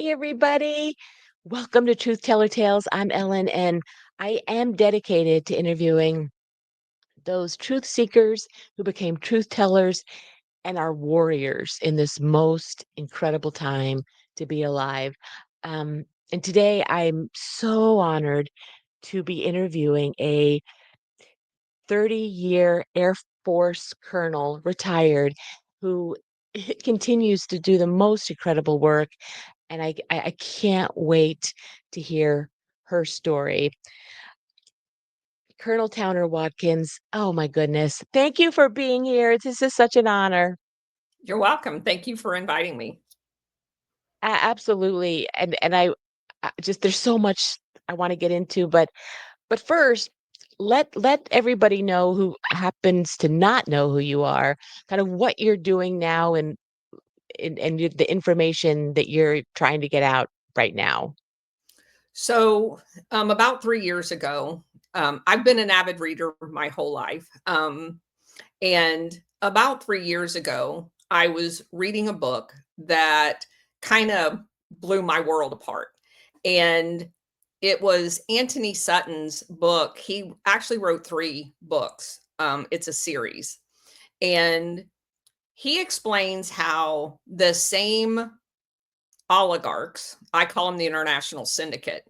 Hey, everybody. Welcome to Truth Teller Tales. I'm Ellen, and I am dedicated to interviewing those truth seekers who became truth tellers and are warriors in this most incredible time to be alive. And today I'm so honored to be interviewing a 30-year Air Force colonel, retired, who continues to do the most incredible work, and I can't wait to hear her story. Colonel Towner Watkins, oh my goodness. Thank you for being here. This is such an honor. You're welcome. Thank you for inviting me. Absolutely. And I just there's so much I want to get into, but first, let everybody know who happens to not know who you are, kind of what you're doing now and the information that you're trying to get out right now. So, about 3 years ago, I've been an avid reader my whole life. And about 3 years ago, I was reading a book that kind of blew my world apart. And it was Anthony Sutton's book. He actually wrote three books, it's a series. And he explains how the same oligarchs, I call them the international syndicate,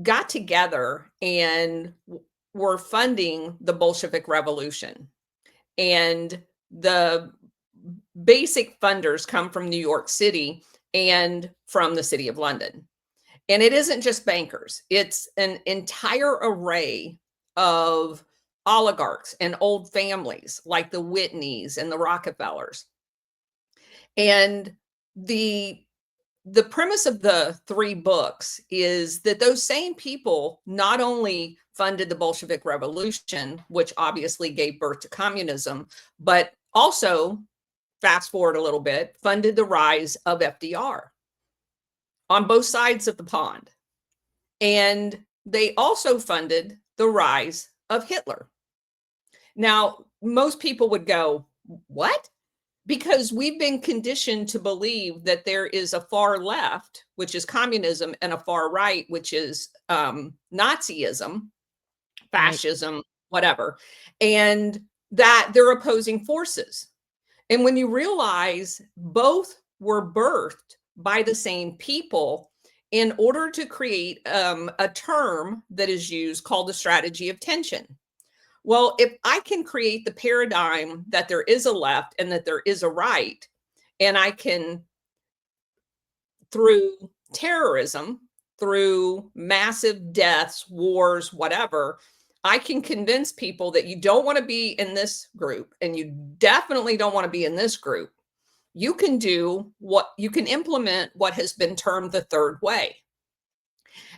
got together and were funding the Bolshevik Revolution. And the basic funders come from New York City and from the City of London. And it isn't just bankers, it's an entire array of oligarchs and old families like the Whitneys and the Rockefellers. And the the premise of the three books is that those same people not only funded the Bolshevik Revolution, which obviously gave birth to communism, but also, fast forward a little bit, funded the rise of FDR on both sides of the pond. And they also funded the rise of Hitler. Now, most people would go, what? Because we've been conditioned to believe that there is a far left, which is communism, and a far right, which is Nazism, Right. fascism, whatever, and that they're opposing forces. And when you realize both were birthed by the same people in order to create a term that is used called the strategy of tension. Well, if I can create the paradigm that there is a left and that there is a right, and I can, through terrorism, through massive deaths, wars, whatever, I can convince people that you don't want to be in this group and you definitely don't want to be in this group. You can do what you can implement what has been termed the third way.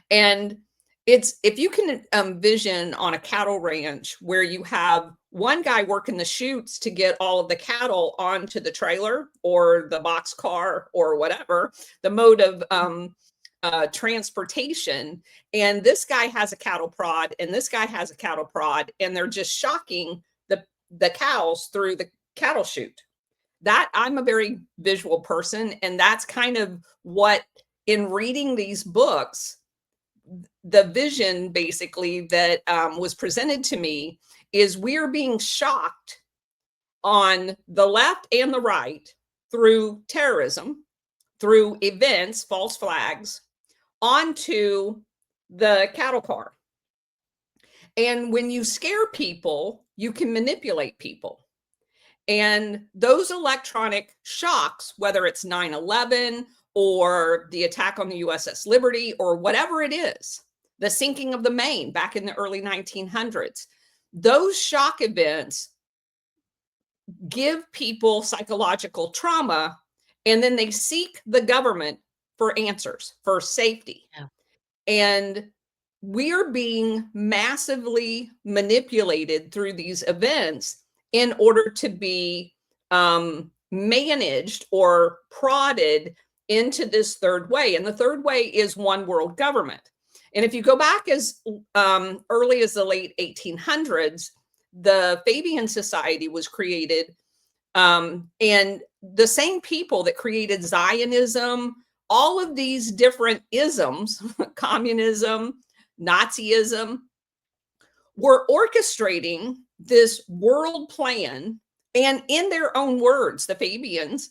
And it's if you can vision on a cattle ranch where you have one guy working the chutes to get all of the cattle onto the trailer or the box car or whatever, the mode of transportation. And this guy has a cattle prod and this guy has a cattle prod, and they're just shocking the cows through the cattle chute. That I'm a very visual person. And that's kind of what, in reading these books, the vision basically that was presented to me is we're being shocked on the left and the right through terrorism, through events, false flags, onto the cattle car. And when you scare people, you can manipulate people. And those electronic shocks, whether it's 9/11 or the attack on the USS Liberty or whatever it is, the sinking of the Maine back in the early 1900s, those shock events give people psychological trauma, and then they seek the government for answers, for safety. Yeah. And we are being massively manipulated through these events in order to be managed or prodded into this third way. And the third way is one world government. And if you go back as early as the late 1800s, the Fabian Society was created. And the same people that created Zionism all of these different isms, communism, Nazism, were orchestrating this world plan. And in their own words, the Fabians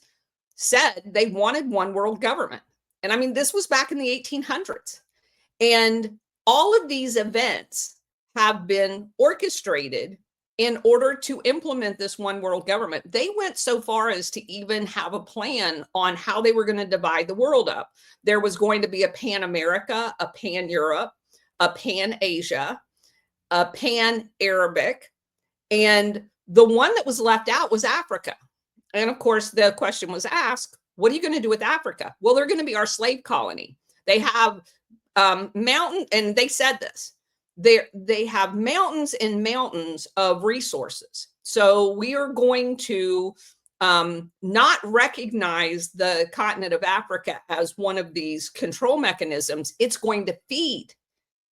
said they wanted one world government. And I mean, this was back in the 1800s. And all of these events have been orchestrated in order to implement this one world government. They went so far as to even have a plan on how they were going to divide the world up. There was going to be a Pan America, a Pan Europe, a Pan Asia, a Pan Arabic, and the one that was left out was Africa. And of course, the question was asked, what are you going to do with Africa? Well, they're going to be our slave colony. They have mountain, and they said this, they have mountains and mountains of resources. So we are going to not recognize the continent of Africa as one of these control mechanisms. It's going to feed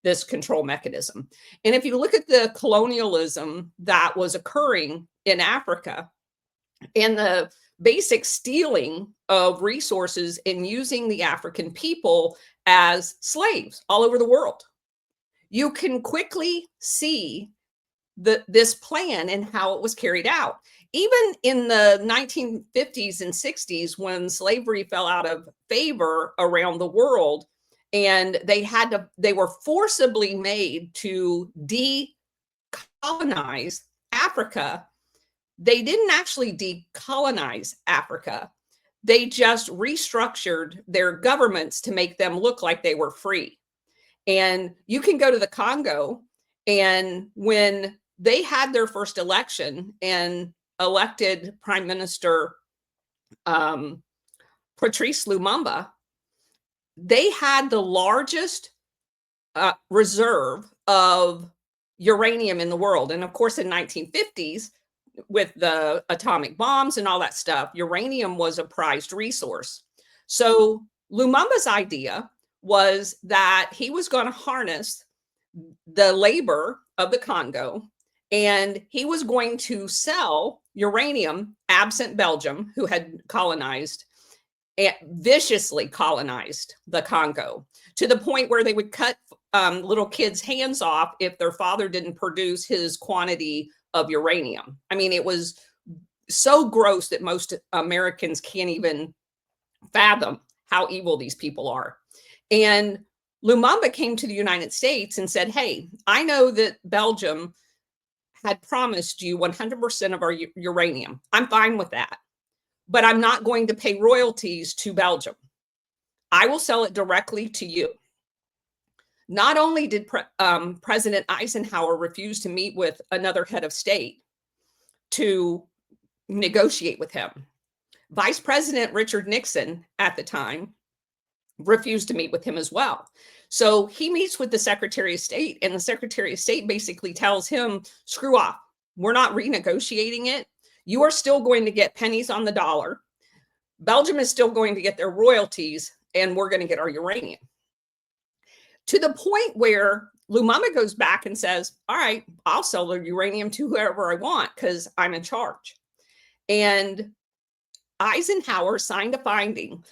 this control mechanism. And if you look at the colonialism that was occurring in Africa and the basic stealing of resources and using the African people as slaves all over the world, you can quickly see this plan and how it was carried out. Even in the 1950s and 60s, when slavery fell out of favor around the world, and they were forcibly made to decolonize Africa, they didn't actually decolonize Africa. They just restructured their governments to make them look like they were free. And you can go to the Congo, and when they had their first election and elected Prime Minister Patrice Lumumba, they had the largest reserve of uranium in the world. And of course, in 1950s, with the atomic bombs and all that stuff, uranium was a prized resource. So Lumumba's idea was that he was going to harness the labor of the Congo, and he was going to sell uranium, absent Belgium, who had colonized and viciously colonized the Congo, to the point where they would cut little kids' hands off if their father didn't produce his quantity of uranium. I mean, it was so gross that most Americans can't even fathom how evil these people are. And Lumumba came to the United States and said, hey, I know that Belgium had promised you 100% of our uranium. I'm fine with that, but I'm not going to pay royalties to Belgium. I will sell it directly to you. Not only did President Eisenhower refuse to meet with another head of state to negotiate with him, Vice President Richard Nixon at the time refused to meet with him as well. So he meets with the Secretary of State, and the Secretary of State basically tells him, screw off. We're not renegotiating it. You are still going to get pennies on the dollar. Belgium is still going to get their royalties, and we're going to get our uranium. To the point where Lumumba goes back and says, all right, I'll sell the uranium to whoever I want because I'm in charge. And Eisenhower signed a finding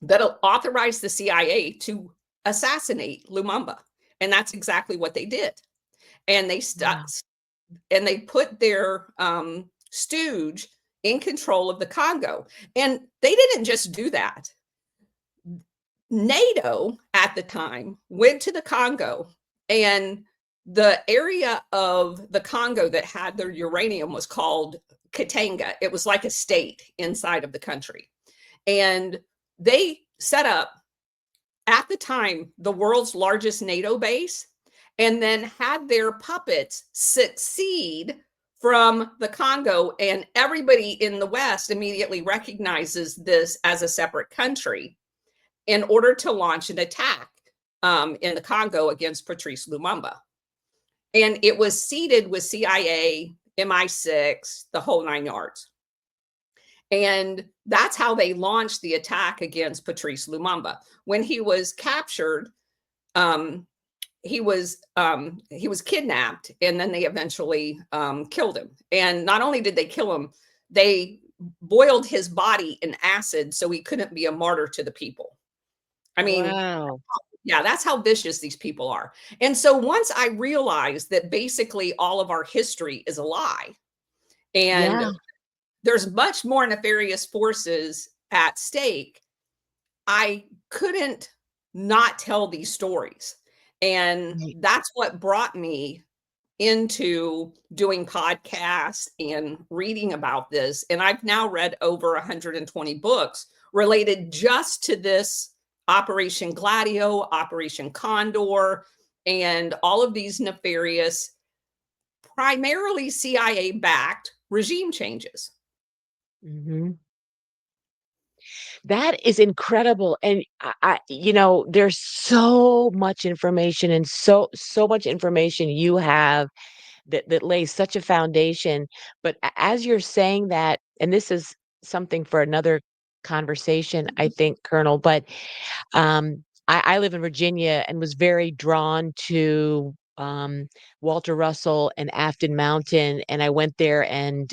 that authorized the CIA to assassinate Lumumba. And that's exactly what they did. And they put their stooge in control of the Congo. And they didn't just do that. NATO at the time went to the Congo, and the area of the Congo that had their uranium was called Katanga. It was like a state inside of the country. And they set up, at the time, the world's largest NATO base, and then had their puppets succeed from the Congo. And everybody in the West immediately recognizes this as a separate country in order to launch an attack in the Congo against Patrice Lumumba. And it was seeded with CIA, MI6, the whole 9 yards. And that's how they launched the attack against Patrice Lumumba. When he was captured, he was kidnapped, and then they eventually killed him. And not only did they kill him, they boiled his body in acid so he couldn't be a martyr to the people. I mean, Wow. yeah, that's how vicious these people are. And so once I realized that basically all of our history is a lie and Yeah. there's much more nefarious forces at stake, I couldn't not tell these stories. And Right. that's what brought me into doing podcasts and reading about this. And I've now read over 120 books related just to this Operation Gladio, Operation Condor, and all of these nefarious, primarily CIA backed regime changes. Mhm. That is incredible, and there's so much information and so much information you have that lays such a foundation, but as you're saying that, and this is something for another conversation, I think, Colonel, but, I live in Virginia and was very drawn to, Walter Russell and Afton Mountain, and I went there and,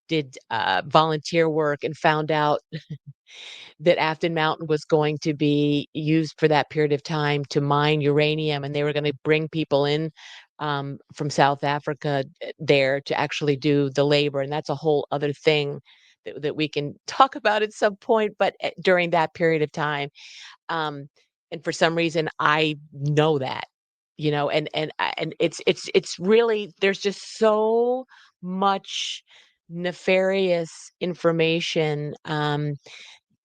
did, volunteer work and found out that Afton Mountain was going to be used for that period of time to mine uranium, and they were gonna bring people in, from South Africa, there to actually do the labor, and that's a whole other thing that we can talk about at some point, but, during that period of time, um, and for some reason, I know that, and it's really there's just so much nefarious information,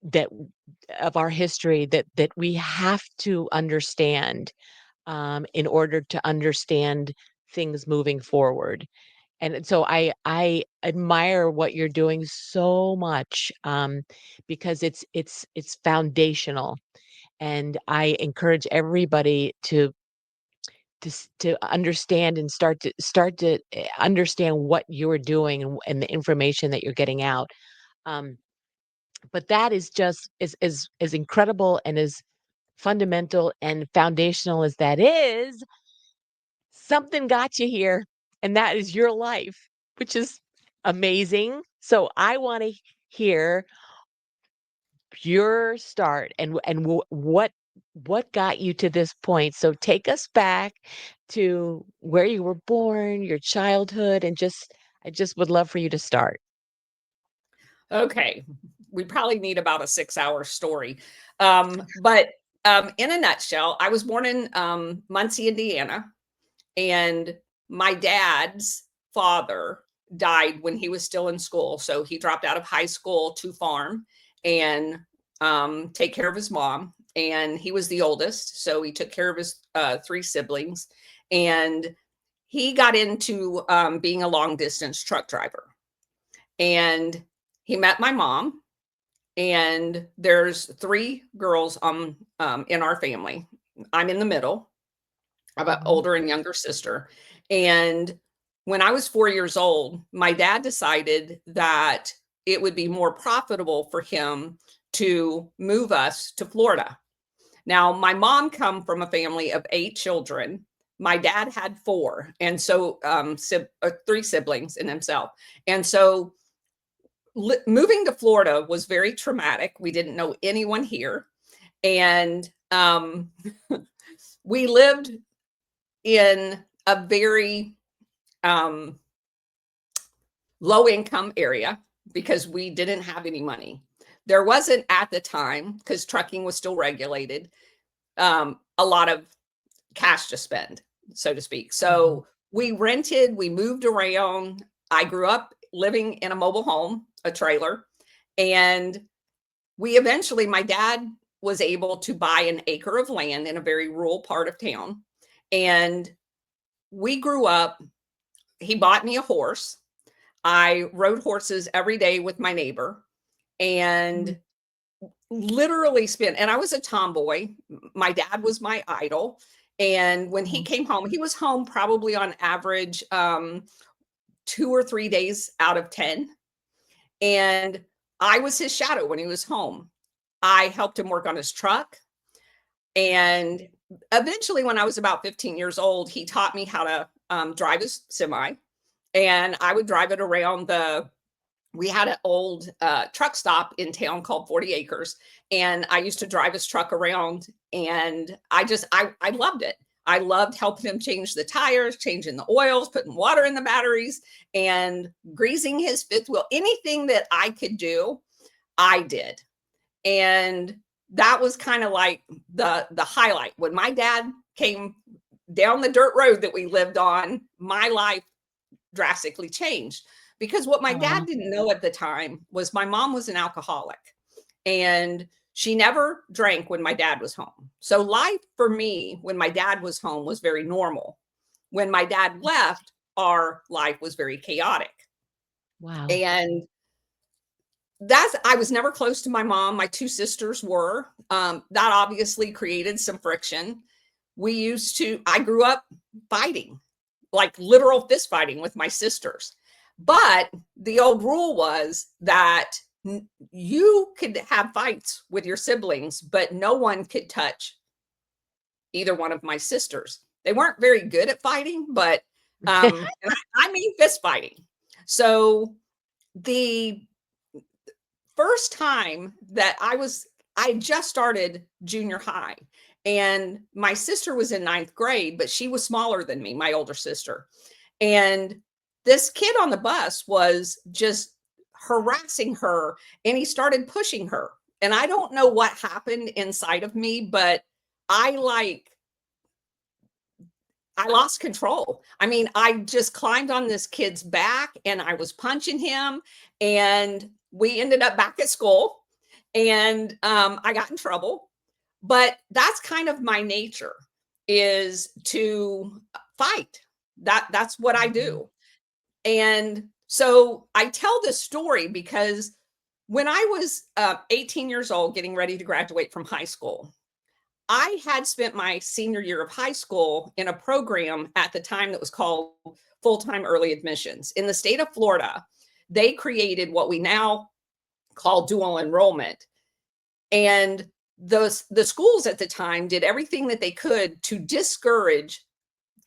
that of our history that we have to understand, in order to understand things moving forward. And so I admire what you're doing so much, because it's foundational, and I encourage everybody to understand and start to understand what you're doing and the information that you're getting out. Um, but that is just as incredible and as fundamental and foundational as that is, something got you here, and that is your life, which is amazing. So I want to hear your start and what got you to this point. So take us back to where you were born, your childhood, and just I just would love for you to start. Okay, we probably need about a 6-hour story. But in a nutshell, I was born in Muncie, Indiana, and my dad's father died when he was still in school. So he dropped out of high school to farm and take care of his mom. And he was the oldest. So he took care of his three siblings. And he got into being a long distance truck driver. And he met my mom. And there's three girls in our family. I'm in the middle. I have an Mhm. older and younger sister. And when I was 4 years old, my dad decided that it would be more profitable for him to move us to Florida. Now, my mom come from a family of 8 children. My dad had four, and so three siblings in himself. And so moving to Florida was very traumatic. We didn't know anyone here, and we lived in a very um, low income area because we didn't have any money. There wasn't at the time, because trucking was still regulated, a lot of cash to spend, so to speak. Mhm. So we rented, we moved around. I grew up living in a mobile home, a trailer, and we eventually, my dad was able to buy an acre of land in a very rural part of town. And we grew up, he bought me a horse. I rode horses every day with my neighbor Mhm. and literally spent, and I was a tomboy. My dad was my idol. And when he Mhm. came home, he was home probably on average 2 or 3 days out of 10. And I was his shadow when he was home. I helped him work on his truck. And eventually, when I was about 15 years old, he taught me how to drive his semi. And I would drive it around the we had an old truck stop in town called 40 Acres. And I used to drive his truck around, and I loved it. I loved helping him change the tires, changing the oils, putting water in the batteries, and greasing his fifth wheel. Anything that I could do, I did. And that was kind of like the highlight. When my dad came down the dirt road that we lived on, my life drastically changed, because what my Aw. dad didn't know at the time was my mom was an alcoholic, and she never drank when my dad was home. So life for me when my dad was home was very normal. When my dad left, our life was very chaotic. Wow. And I was never close to my mom. My two sisters were. That obviously created some friction. I grew up fighting, like literal fist fighting with my sisters. But the old rule was that you could have fights with your siblings, but no one could touch either one of my sisters. They weren't very good at fighting, but I mean fist fighting. So the first time that I just started junior high, and my sister was in ninth grade, but she was smaller than me, my older sister. And this kid on the bus was just harassing her, and he started pushing her. And I don't know what happened inside of me, but I like, I lost control. I mean, I just climbed on this kid's back and I was punching him, and we ended up back at school, and I got in trouble. But that's kind of my nature, is to fight. That's what I Mhm. do. And so I tell this story because when I was 18 years old, getting ready to graduate from high school, I had spent my senior year of high school in a program at the time that was called full-time early admissions. In the state of Florida, they created what we now call dual enrollment. And the schools at the time did everything that they could to discourage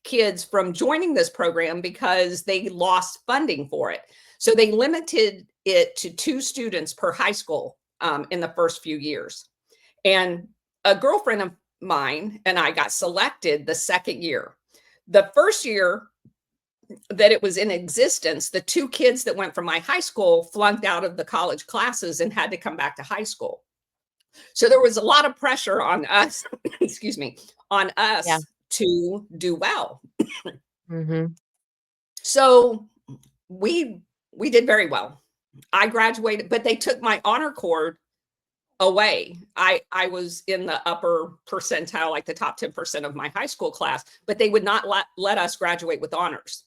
kids from joining this program because they lost funding for it. So they limited it to 2 students per high school in the first few years. And a girlfriend of mine and I got selected the second year. The first year that it was in existence, the 2 kids that went from my high school flunked out of the college classes and had to come back to high school. So there was a lot of pressure on us, excuse me, on Yeah. us to do well. Mhm. So we we did very well. I graduated, but they took my honor cord away. I was in the upper percentile, like the top 10% of my high school class, but they would not let us graduate with honors.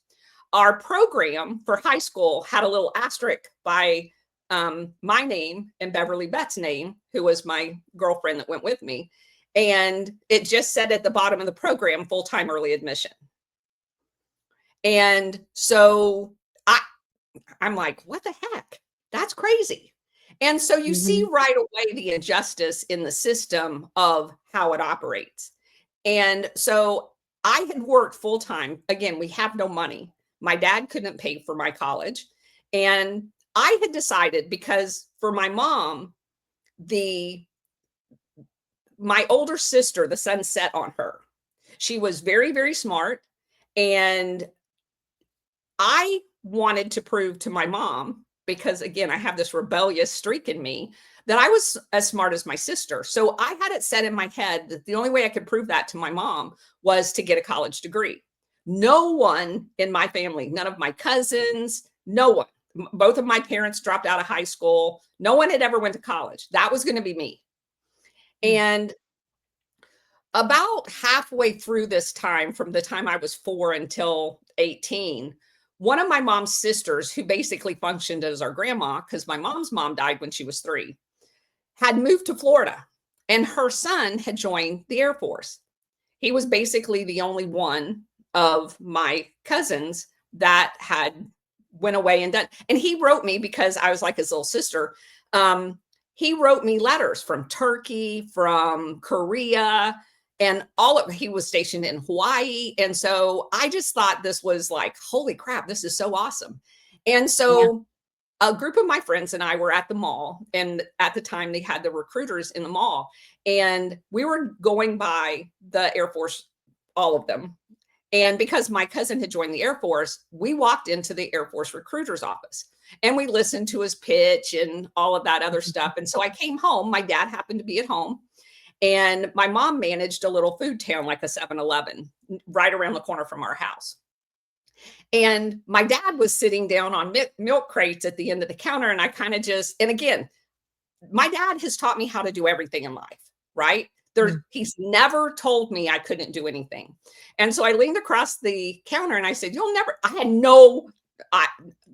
Our program for high school had a little asterisk by my name and Beverly Bett's name, who was my girlfriend that went with me. And it just said at the bottom of the program, full-time early admission. And so I'm like, what the heck? That's crazy. And so you see Mhm. right away the injustice in the system of how it operates. And so I had worked full time. Again, we have no money. My dad couldn't pay for my college. And I had decided, because for my mom, the my older sister, the sun set on her. She was very, very smart. And I wanted to prove to my mom, because again, I have this rebellious streak in me, that I was as smart as my sister. So I had it set in my head that the only way I could prove that to my mom was to get a college degree. No one in my family, none of my cousins, no one, both of my parents dropped out of high school. No one had ever went to college. That was going to be me. Mm. And about halfway through this time, from the time I was 4 until 18, one of my mom's sisters, who basically functioned as our grandma, because my mom's mom died when she was 3, had moved to Florida, and her son had joined the Air Force. He was basically the only one of my cousins that had went away and done. And he wrote me, because I was like his little sister. He wrote me letters from Turkey, from Korea, and he was stationed in Hawaii. And so I just thought this was like, holy crap, this is so awesome. And Yeah. so a group of my friends and I were at the mall, and at the time they had the recruiters in the mall, and we were going by the Air Force, all of them. And because my cousin had joined the Air Force, we walked into the Air Force recruiter's office and we listened to his pitch and all of that other stuff. And so I came home. My dad happened to be at home, and my mom managed a little food town like a 7-Eleven right around the corner from our house. And my dad was sitting down on milk crates at the end of the counter. And I kind of just, and again, my dad has taught me how to do everything in life, right? He's never told me I couldn't do anything. And so I leaned across the counter and I said, you'll never,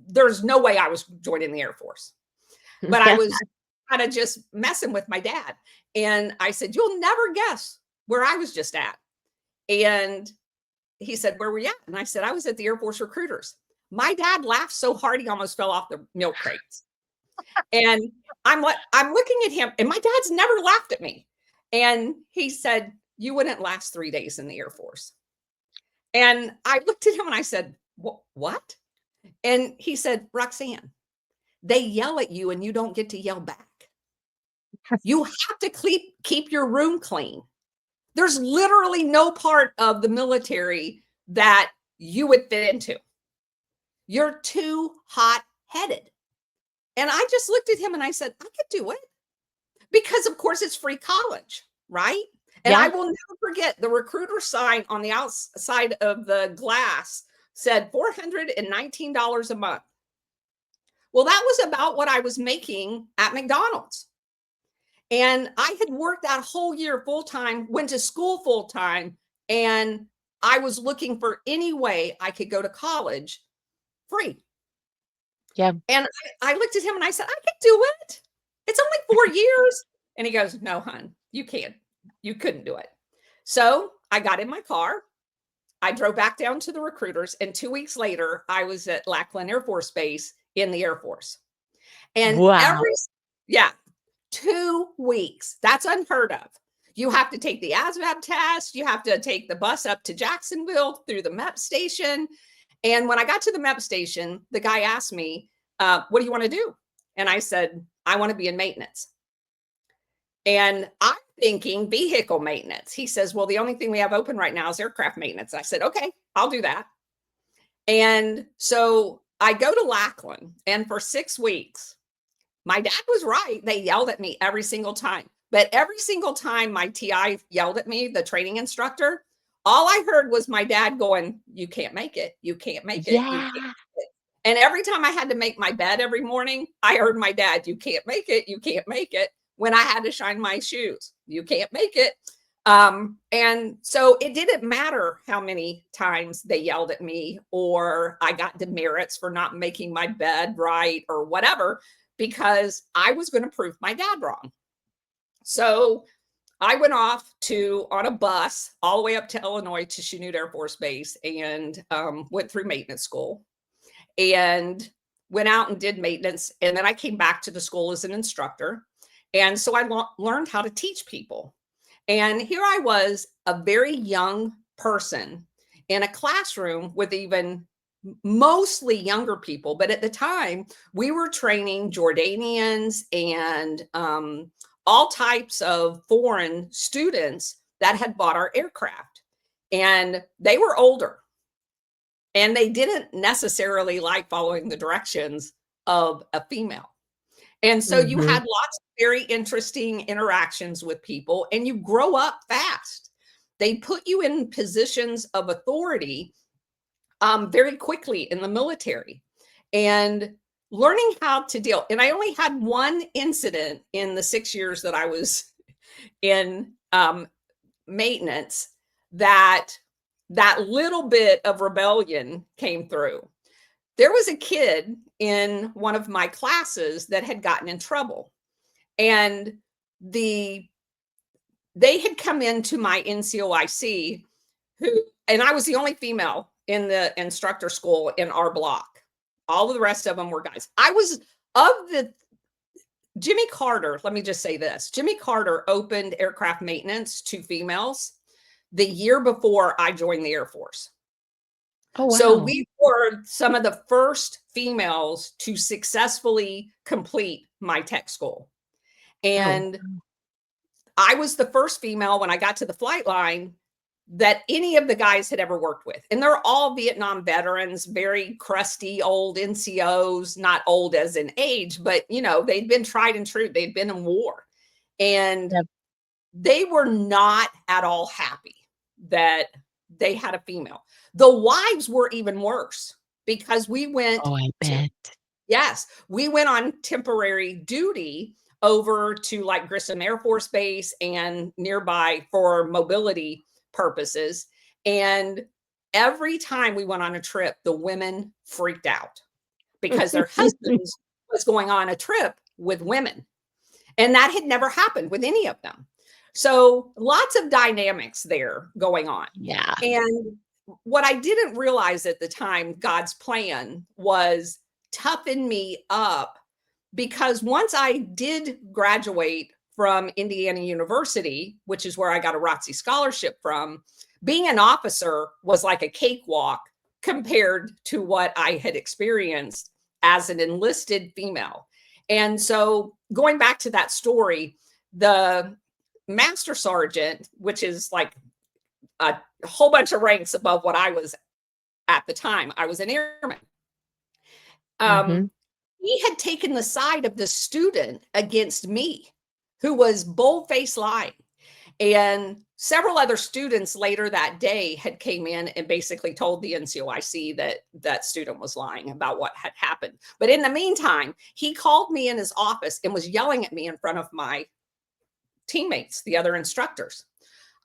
there's no way I was joining the Air Force, but I was kind of just messing with my dad. And I said, you'll never guess where I was just at. And he said, where were you at? And I said, I was at the Air Force recruiters. My dad laughed so hard he almost fell off the milk crates. And I'm looking at him, and my dad's never laughed at me. And he said, you wouldn't last 3 days in the Air Force. And I looked at him and I said, what? And he said, Roxanne, they yell at you and you don't get to yell back. You have to keep your room clean. There's literally no part of the military that you would fit into. You're too hot-headed. And I just looked at him and I said, I could do it. Because of course it's free college, right? And I will never forget the recruiter sign on the outside of the glass said $419 a month. Well, that was about what I was making at McDonald's. And I had worked that whole year full-time, went to school full-time, and I was looking for any way I could go to college free. Yeah. And I looked at him and I said, I could do it. It's only 4 years. And he goes, no, hon, you can't. You couldn't do it. So I got in my car. I drove back down to the recruiters. And 2 weeks later, I was at Lackland Air Force Base in the Air Force. And Wow. 2 weeks. That's unheard of. You have to take the ASVAB test. You have to take the bus up to Jacksonville through the MEP station. And when I got to the MEP station, the guy asked me, what do you want to do? And I said, I want to be in maintenance. And I'm thinking vehicle maintenance. He says, well, the only thing we have open right now is aircraft maintenance. I said, okay, I'll do that. And so I go to Lackland, and for 6 weeks, my dad was right. They yelled at me every single time. But every single time my TI yelled at me, the training instructor, all I heard was my dad going, you can't make it. You can't make it. You can't make it. And every time I had to make my bed every morning, I heard my dad, you can't make it. You can't make it. When I had to shine my shoes, you can't make it. And so it didn't matter how many times they yelled at me or I got demerits for not making my bed right or whatever, because I was going to prove my dad wrong. So I went off on a bus all the way up to Illinois to Chanute Air Force Base and went through maintenance school and went out and did maintenance. And then I came back to the school as an instructor. And so I learned how to teach people. And here I was, a very young person in a classroom with even mostly younger people. But at the time, we were training Jordanians and all types of foreign students that had bought our aircraft. And they were older. And they didn't necessarily like following the directions of a female. And so you had lots of very interesting interactions with people, and you grow up fast. They put you in positions of authority very quickly in the military, and learning how to deal. And I only had one incident in the 6 years that I was in maintenance that little bit of rebellion came through. There was a kid in one of my classes that had gotten in trouble, and they had come into my NCOIC and I was the only female in the instructor school in our block. All of the rest of them were guys. I was Jimmy Carter. Let me just say this. Jimmy Carter opened aircraft maintenance to females the year before I joined the Air Force. Oh, So wow. we were some of the first females to successfully complete my tech school. Oh, And I was the first female when I got to the flight line that any of the guys had ever worked with. And they're all Vietnam veterans, very crusty old NCOs, not old as in age, but they'd been tried and true. They'd been in war. And yep. they were not at all happy that they had a female. The wives were even worse because we went Oh, I to, bet. yes, we went on temporary duty over to like Grissom Air Force Base and nearby for mobility purposes. And every time we went on a trip, the women freaked out because their husbands was going on a trip with women. And that had never happened with any of them. So lots of dynamics there going on. Yeah. And what I didn't realize at the time, God's plan was toughen me up, because once I did graduate from Indiana University, which is where I got a ROTC scholarship from, being an officer was like a cakewalk compared to what I had experienced as an enlisted female. And so going back to that story, the master sergeant, which is like a whole bunch of ranks above what I was at the time, I was an airman. Mhm. He had taken the side of the student against me, who was bold-faced lying. And several other students later that day had came in and basically told the NCOIC that that student was lying about what had happened. But in the meantime, he called me in his office and was yelling at me in front of my teammates, the other instructors.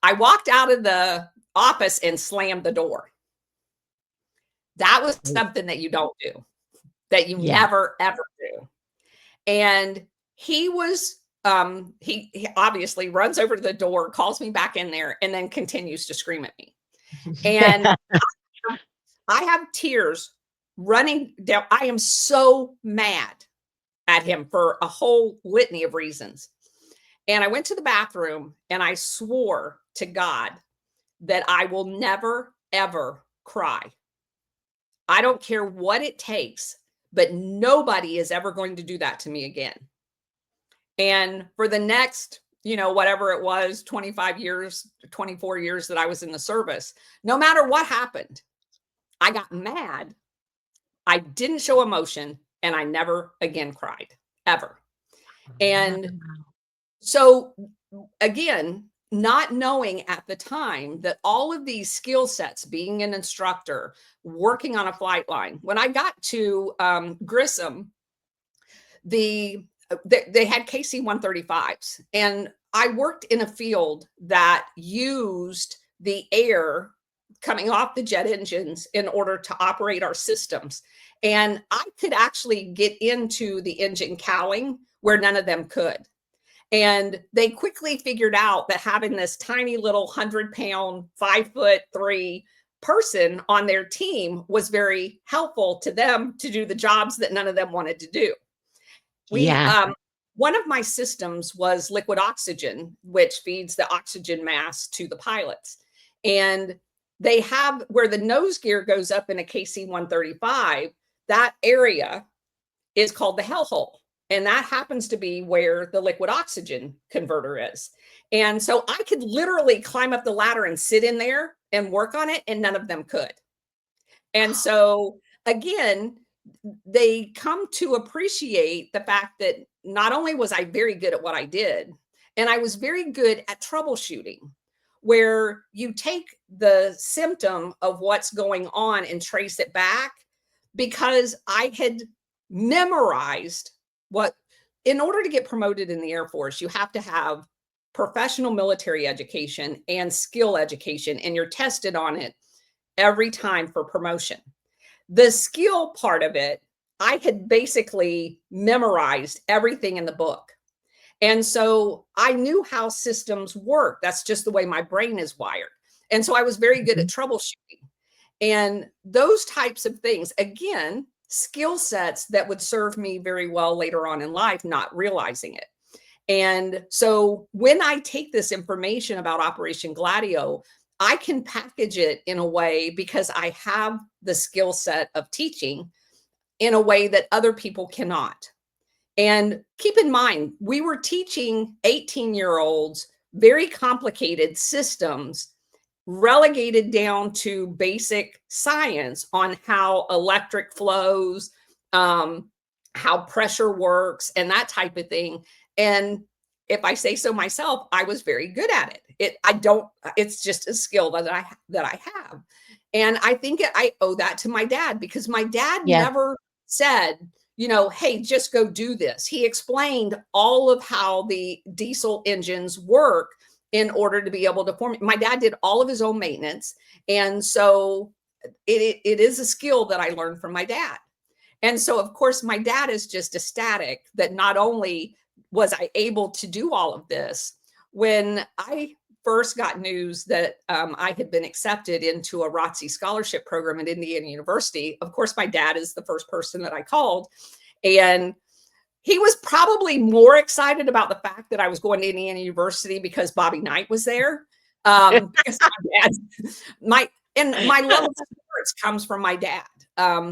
I walked out of the office and slammed the door. That was Oh, something that you don't do, that you yeah. never, ever do. And he was, he obviously runs over to the door, calls me back in there, and then continues to scream at me. And I have tears running down. I am so mad at him for a whole litany of reasons. And I went to the bathroom and I swore to God that I will never, ever cry. I don't care what it takes, but nobody is ever going to do that to me again. And for the next, whatever it was, 25 years, 24 years that I was in the service, no matter what happened, I got mad. I didn't show emotion, and I never again cried, ever. And Wow. so, again, not knowing at the time that all of these skill sets, being an instructor, working on a flight line, when I got to Grissom, they had KC-135s, and I worked in a field that used the air coming off the jet engines in order to operate our systems. And I could actually get into the engine cowling where none of them could. And they quickly figured out that having this tiny little 100-pound, 5'3" person on their team was very helpful to them to do the jobs that none of them wanted to do. We Yeah. One of my systems was liquid oxygen, which feeds the oxygen mask to the pilots. And they have where the nose gear goes up in a KC-135, that area is called the hellhole. And that happens to be where the liquid oxygen converter is. And so I could literally climb up the ladder and sit in there and work on it, and none of them could. And so, again, they come to appreciate the fact that not only was I very good at what I did, and I was very good at troubleshooting, where you take the symptom of what's going on and trace it back, because I had memorized what, in order to get promoted in the Air Force, you have to have professional military education and skill education, and you're tested on it every time for promotion. The skill part of it, I had basically memorized everything in the book. And so I knew how systems work. That's just the way my brain is wired. And so I was very good at Mhm. troubleshooting and those types of things. Again, skill sets that would serve me very well later on in life, not realizing it. And so when I take this information about Operation Gladio, I can package it in a way because I have the skill set of teaching in a way that other people cannot. And keep in mind, we were teaching 18-year-olds very complicated systems relegated down to basic science on how electric flows, um, how pressure works, and that type of thing. And if I say so myself, I was very good at it. It's just a skill that I have. And I think I owe that to my dad, because my dad Yeah. never said, hey, just go do this. He explained all of how the diesel engines work in order to be able to form. My dad did all of his own maintenance. And so it is a skill that I learned from my dad. And so, of course, my dad is just ecstatic that not only was I able to do all of this, when I first got news that I had been accepted into a ROTC scholarship program at Indiana University, of course, my dad is the first person that I called. And he was probably more excited about the fact that I was going to Indiana University because Bobby Knight was there. Because my love of sports comes from my dad.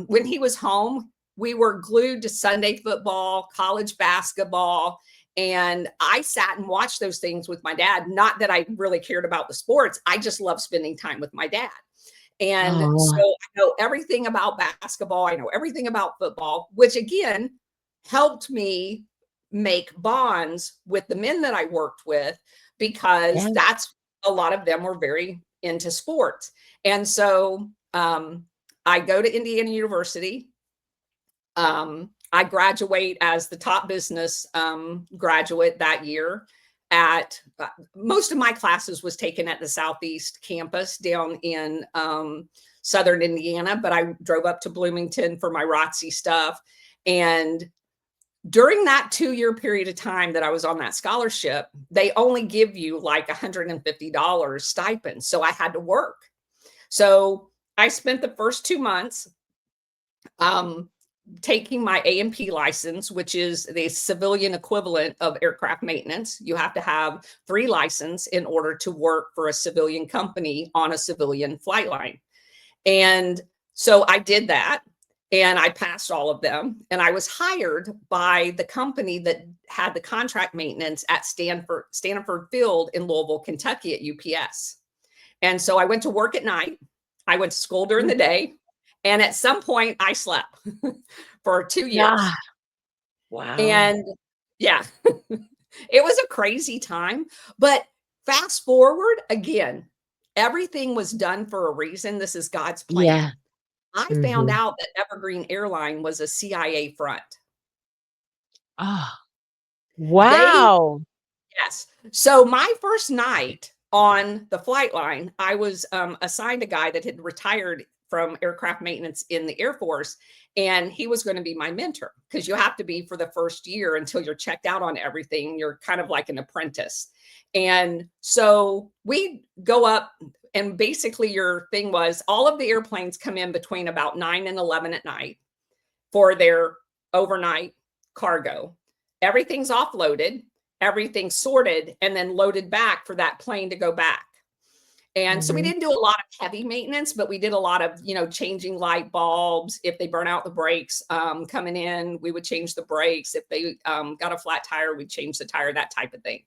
When he was home, we were glued to Sunday football, college basketball, and I sat and watched those things with my dad. Not that I really cared about the sports. I just love spending time with my dad. And so Oh, I know everything about basketball. I know everything about football, which again helped me make bonds with the men that I worked with, because yeah. that's a lot of them were very into sports. And so I go to Indiana University. I graduate as the top business graduate that year. At most of my classes was taken at the Southeast campus down in Southern Indiana, but I drove up to Bloomington for my ROTC stuff. And during that 2-year period of time that I was on that scholarship, they only give you like $150 stipend. So I had to work. So I spent the first 2 months taking my A&P license, which is the civilian equivalent of aircraft maintenance. You have to have 3 licenses in order to work for a civilian company on a civilian flight line. And so I did that, and I passed all of them. And I was hired by the company that had the contract maintenance at Stanford Field in Louisville, Kentucky at UPS. And so I went to work at night. I went to school during the day. And at some point I slept for 2 Yeah. years. Wow. And yeah, it was a crazy time. But fast forward again, everything was done for a reason. This is God's Yeah. plan. I found Mhm. out that Evergreen Airline was a CIA front. Oh, They wow. Yes. So my first night on the flight line, I was assigned a guy that had retired from aircraft maintenance in the Air Force, and he was going to be my mentor, because you have to be for the first year until you're checked out on everything. You're kind of like an apprentice. And so we go up, and basically your thing was all of the airplanes come in between about 9 and 11 at night for their overnight cargo. Everything's offloaded, everything's sorted, and then loaded back for that plane to go back. And so we Mhm. didn't do a lot of heavy maintenance, but we did a lot of, changing light bulbs. If they burn out the brakes coming in, we would change the brakes. If they got a flat tire, we'd change the tire, that type of thing.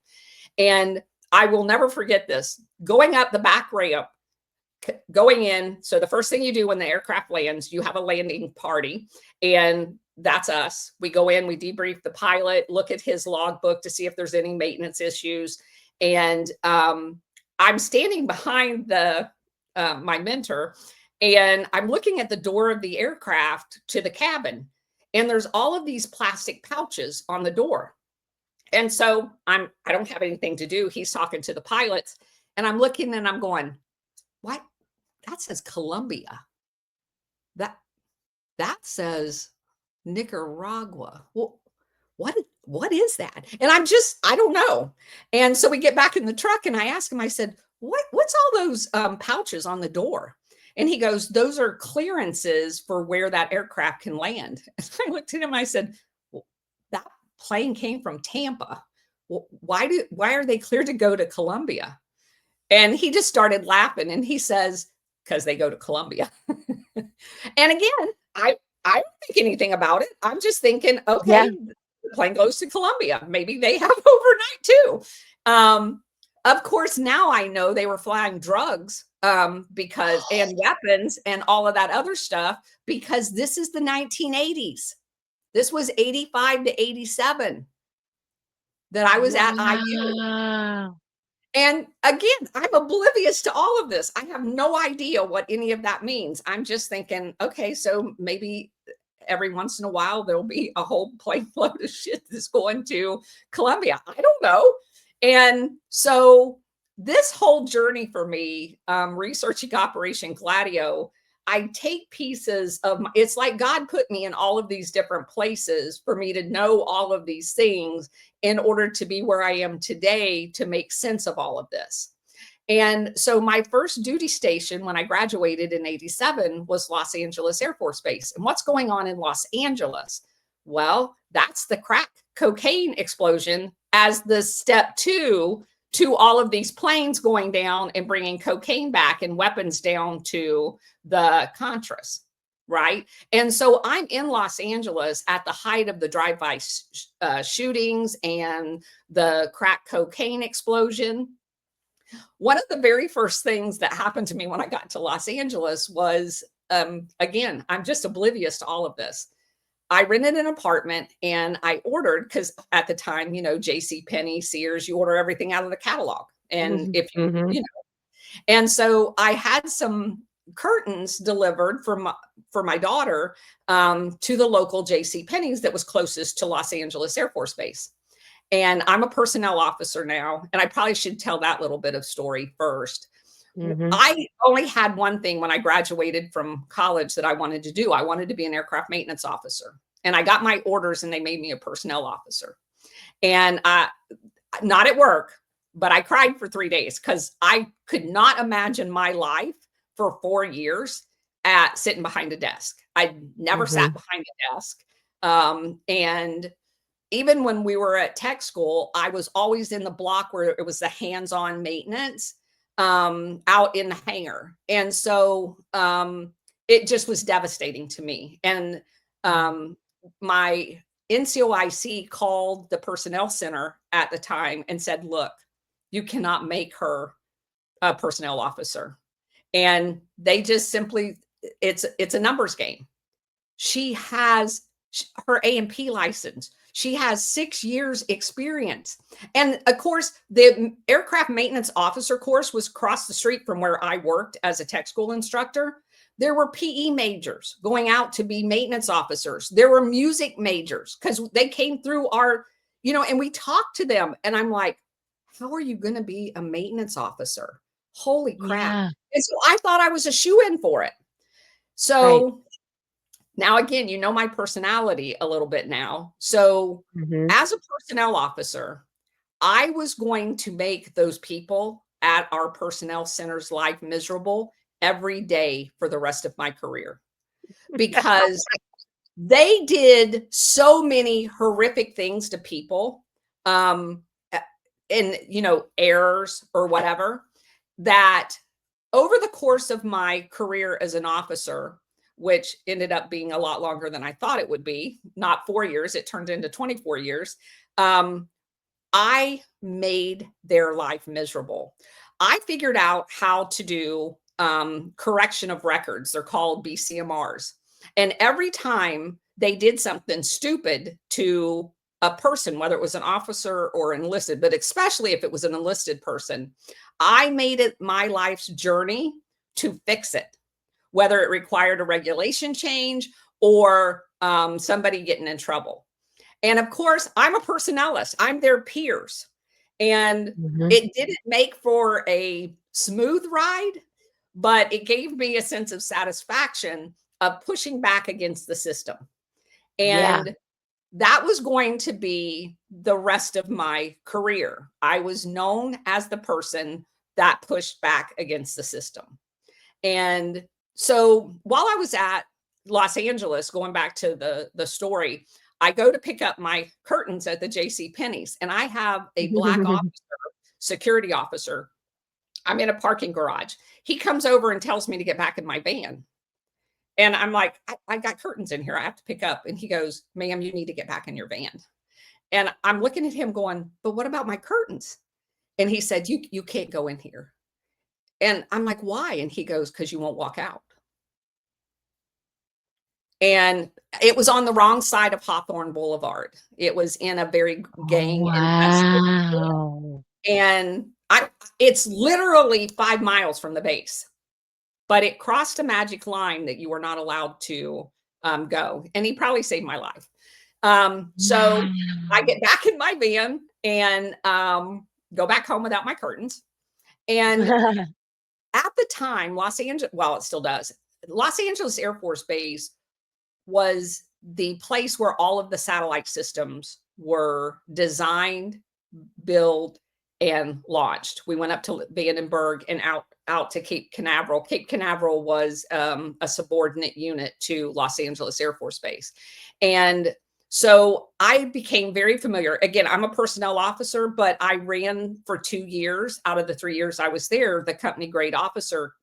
And I will never forget this. Going up the back ramp, going in. So the first thing you do when the aircraft lands, you have a landing party, and that's us. We go in, we debrief the pilot, look at his logbook to see if there's any maintenance issues. And I'm standing behind the my mentor, and I'm looking at the door of the aircraft to the cabin, and there's all of these plastic pouches on the door. And so I don't have anything to do. He's talking to the pilots, and I'm looking and I'm going, what? That says Colombia. That that says Nicaragua. Well, what is that? And I don't know. And so we get back in the truck, and I ask him, I said, what's all those pouches on the door? And he goes, those are clearances for where that aircraft can land. And I looked at him and I said, well, that plane came from Tampa. Well, why are they cleared to go to Colombia? And he just started laughing and he says, because they go to Columbia. And again, I don't think anything about it. I'm just thinking, Yeah. okay, the plane goes to Columbia. Maybe they have overnight too. Um, of course, now I know they were flying drugs because and weapons and all of that other stuff because this is the 1980s. This was 85 to 87 that I was at IU. Wow. And again, I'm oblivious to all of this. I have no idea what any of that means. I'm just thinking, okay, so maybe every once in a while there'll be a whole plane load of shit that's going to Columbia. I don't know. And so this whole journey for me, researching Operation Gladio, I take pieces of it's like God put me in all of these different places for me to know all of these things in order to be where I am today to make sense of all of this. And so my first duty station when I graduated in 87 was Los Angeles Air Force Base. And what's going on in Los Angeles? Well, that's the crack cocaine explosion as the step two to all of these planes going down and bringing cocaine back and weapons down to the Contras, right? And so I'm in Los Angeles at the height of the drive-by shootings and the crack cocaine explosion. One of the very first things that happened to me when I got to Los Angeles was, again, I'm just oblivious to all of this. I rented an apartment and I ordered because at the time, J.C. Penney, Sears, you order everything out of the catalog. And Mhm, if mhm, and so I had some curtains delivered for my daughter to the local J.C. Penney's that was closest to Los Angeles Air Force Base. And I'm a personnel officer now, and I probably should tell that little bit of story first. mhm. I only had one thing when I graduated from college that I wanted to do. I wanted to be an aircraft maintenance officer. And I got my orders and they made me a personnel officer. And not at work, but I cried for 3 days because I could not imagine my life for 4 years at sitting behind a desk. I never sat Mhm. behind a desk. And even when we were at tech school, I was always in the block where it was the hands-on maintenance out in the hangar. And so it just was devastating to me. And um, my NCOIC called the personnel center at the time and said, look, you cannot make her a personnel officer. And they just simply, it's a numbers game. She has her A&P license. She has 6 years experience. And of course, the aircraft maintenance officer course was across the street from where I worked as a tech school instructor. There were PE majors going out to be maintenance officers. There were music majors because they came through our, and we talked to them. And I'm like, how are you going to be a maintenance officer? Holy crap. Yeah, And so I thought I was a shoe in for it. right. So now, again, you know my personality a little bit now. So, Mhm. as a personnel officer, I was going to make those people at our personnel center's life miserable every day for the rest of my career because they did so many horrific things to people, um, in errors or whatever, that over the course of my career as an officer, which ended up being a lot longer than I thought it would be, not 4 years, it turned into 24 years. Um, I made their life miserable. I figured out how to do correction of records. They're called BCMRs. And every time they did something stupid to a person, whether it was an officer or enlisted, but especially if it was an enlisted person, I made it my life's journey to fix it, whether it required a regulation change or somebody getting in trouble. And of course, I'm a personnelist, I'm their peers. And Mhm. it didn't make for a smooth ride, but it gave me a sense of satisfaction of pushing back against the system. Yeah. And that was going to be the rest of my career. I was known as the person that pushed back against the system. And so while I was at Los Angeles, going back to the story, I go to pick up my curtains at the J.C. Penney's, and I have a black officer, security officer, I'm in a parking garage. He comes over and tells me to get back in my van. And I'm like, I got curtains in here. I have to pick up. And he goes, ma'am, you need to get back in your van. And I'm looking at him going, but what about my curtains? And he said, you can't go in here. And I'm like, why? And he goes, because you won't walk out. And it was on the wrong side of Hawthorne Boulevard. It was in a very Oh, gang infested wow. and it's literally 5 miles from the base, but it crossed a magic line that you were not allowed to go. And he probably saved my life. So I Wow. get back in my van and go back home without my curtains. And at the time, Los Angeles, well, it still does. Los Angeles Air Force Base was the place where all of the satellite systems were designed, built, and launched. We went up to Vandenberg and out to Cape Canaveral. Cape Canaveral was a subordinate unit to Los Angeles Air Force Base. And so I became very familiar. Again, I'm a personnel officer, but I ran for 2 years out of the 3 years I was there, the company grade officer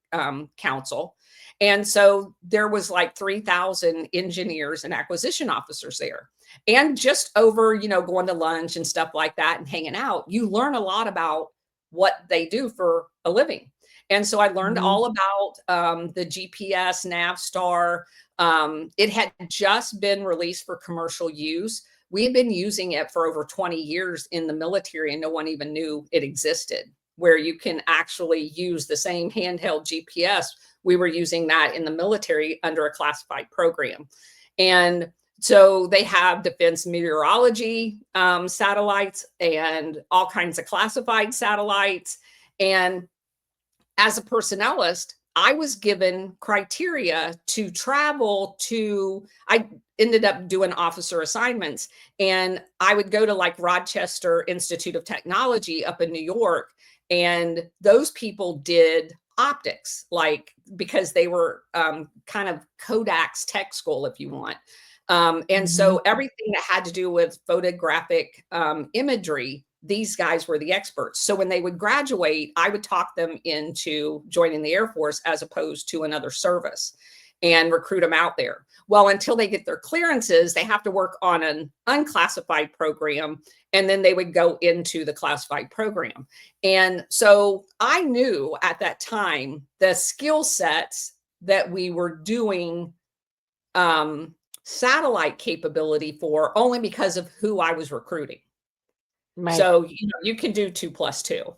council. And so there was like 3,000 engineers and acquisition officers there. And just over, going to lunch and stuff like that and hanging out, you learn a lot about what they do for a living. And so I learned Mhm. all about the GPS, Navstar. It had just been released for commercial use. We had been using it for over 20 years in the military, and no one even knew it existed, where you can actually use the same handheld GPS. We were using that in the military under a classified program. And so they have defense meteorology satellites and all kinds of classified satellites. And as a personnelist, I was given criteria to travel to, I ended up doing officer assignments, and I would go to like Rochester Institute of Technology up in New York. And those people did optics, like because they were kind of Kodak's tech school, if you want. And Mhm. so everything that had to do with photographic imagery, these guys were the experts. So when they would graduate, I would talk them into joining the Air Force as opposed to another service and recruit them out there. Well, until they get their clearances, they have to work on an unclassified program, and then they would go into the classified program. And so I knew at that time the skill sets that we were doing satellite capability for only because of who I was recruiting. Right, So, you can do 2 plus 2.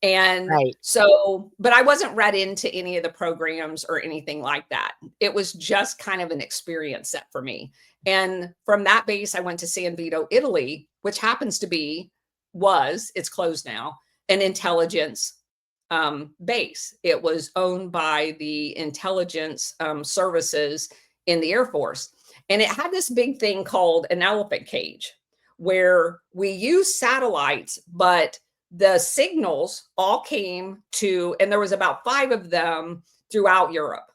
And right. so, but I wasn't read into any of the programs or anything like that. It was just kind of an experience set for me. And from that base, I went to San Vito, Italy, which happens to be, it's closed now, an intelligence base. It was owned by the intelligence services in the Air Force. And it had this big thing called an elephant cage, where we use satellites, but the signals all came to, and there was about 5 of them throughout Europe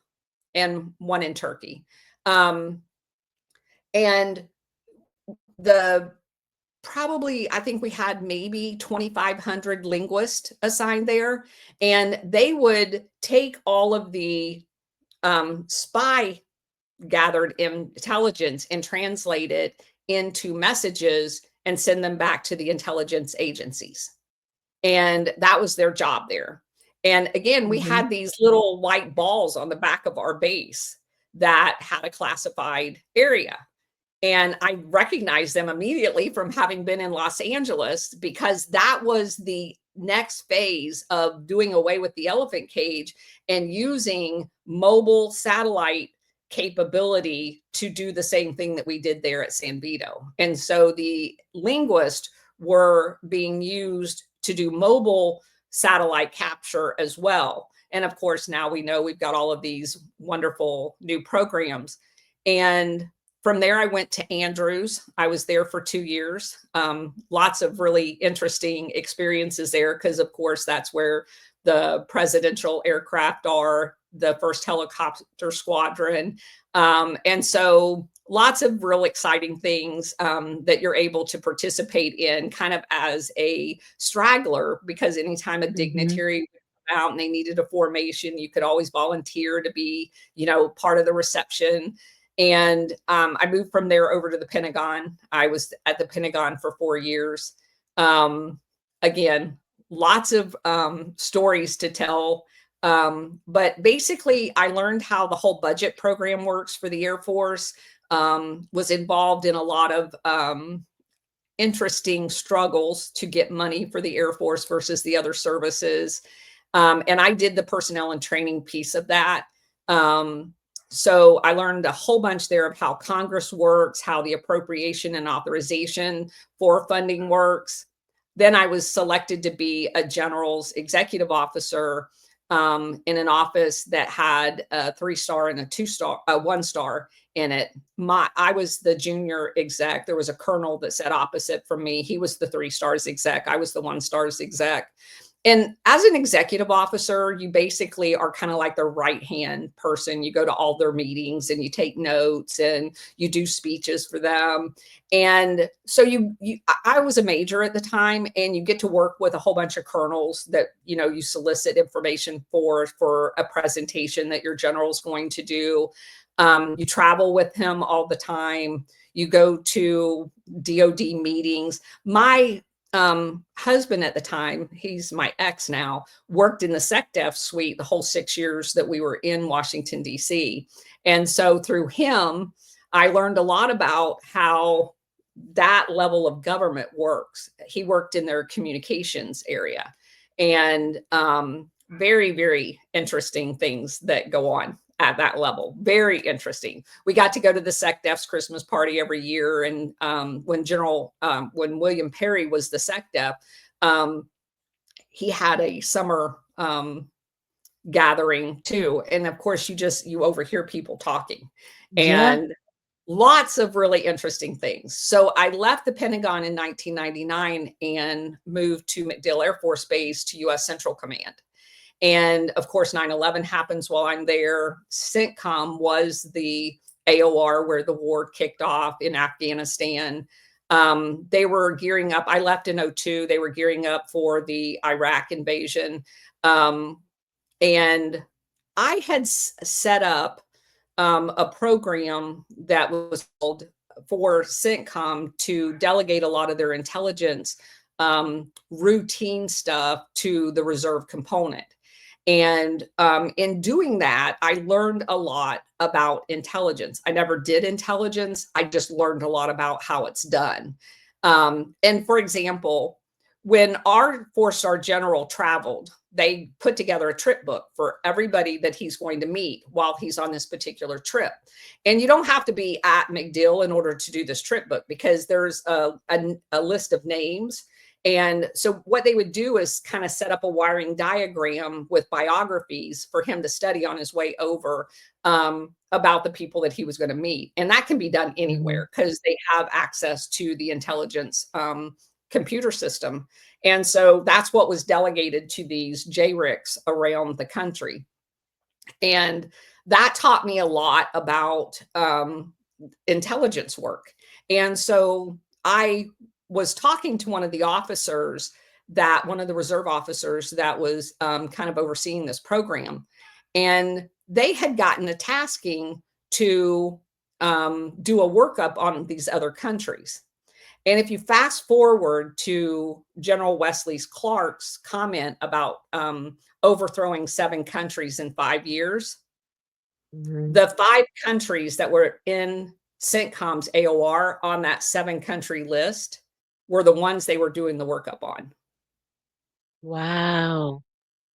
and 1 in Turkey. Um, and the probably, I think we had maybe 2,500 linguists assigned there, and they would take all of the spy gathered intelligence and translate it into messages and send them back to the intelligence agencies. And that was their job there. And again, we Mhm. had these little white balls on the back of our base that had a classified area. And I recognized them immediately from having been in Los Angeles, because that was the next phase of doing away with the elephant cage and using mobile satellite capability to do the same thing that we did there at San Vito. And so the linguists were being used to do mobile satellite capture as well. And of course, now we know we've got all of these wonderful new programs. And from there, I went to Andrews. I was there for 2 years. Lots of really interesting experiences there because, of course, that's where the presidential aircraft are, the first helicopter squadron. And so lots of real exciting things that you're able to participate in kind of as a straggler, because anytime a Mhm. dignitary would come out and they needed a formation, you could always volunteer to be, part of the reception. And I moved from there over to the Pentagon. I was at the Pentagon for 4 years. Um, Again, lots of stories to tell. But basically, I learned how the whole budget program works for the Air Force, was involved in a lot of interesting struggles to get money for the Air Force versus the other services. And I did the personnel and training piece of that. Um, so I learned a whole bunch there of how Congress works, how the appropriation and authorization for funding works. Then I was selected to be a general's executive officer in an office that had a 3-star and a 2-star, a 1-star in it. I was the junior exec. There was a colonel that sat opposite from me. He was the 3 stars exec. I was the 1 stars exec. And as an executive officer, you basically are kind of like the right hand person. You go to all their meetings and you take notes and you do speeches for them. And so I was a major at the time, and you get to work with a whole bunch of colonels that, you solicit information for a presentation that your general's going to do. You travel with him all the time. You go to DOD meetings. My husband at the time, he's my ex now, worked in the SecDef suite the whole 6 years that we were in Washington, D.C. And so through him, I learned a lot about how that level of government works. He worked in their communications area, and very, very interesting things that go on at that level. Very interesting. We got to go to the SecDef's Christmas party every year. And when William Perry was the SecDef, he had a summer gathering too. And of course, you overhear people talking, Yeah. and lots of really interesting things. So I left the Pentagon in 1999 and moved to MacDill Air Force Base to U.S. Central Command. And of course, 9/11 happens while I'm there. CENTCOM was the AOR where the war kicked off in Afghanistan. They were gearing up. I left in 2002. They were gearing up for the Iraq invasion. And I had set up a program that was called for CENTCOM to delegate a lot of their intelligence routine stuff to the reserve component. And in doing that, I learned a lot about intelligence. I never did intelligence. I just learned a lot about how it's done. And for example, when our 4-star general traveled, they put together a trip book for everybody that he's going to meet while he's on this particular trip. And you don't have to be at MacDill in order to do this trip book, because there's a list of names. And so what they would do is kind of set up a wiring diagram with biographies for him to study on his way over about the people that he was going to meet. And that can be done Mhm. anywhere because they have access to the intelligence computer system. And so that's what was delegated to these JRICs around the country. And that taught me a lot about intelligence work. And so I was talking to one of the officers, one of the reserve officers that was kind of overseeing this program. And they had gotten a tasking to do a workup on these other countries. And if you fast forward to General Wesley Clark's comment about overthrowing 7 countries in 5 years, Mhm. the 5 countries that were in CENTCOM's AOR on that 7-country list were the ones they were doing the workup on. Wow.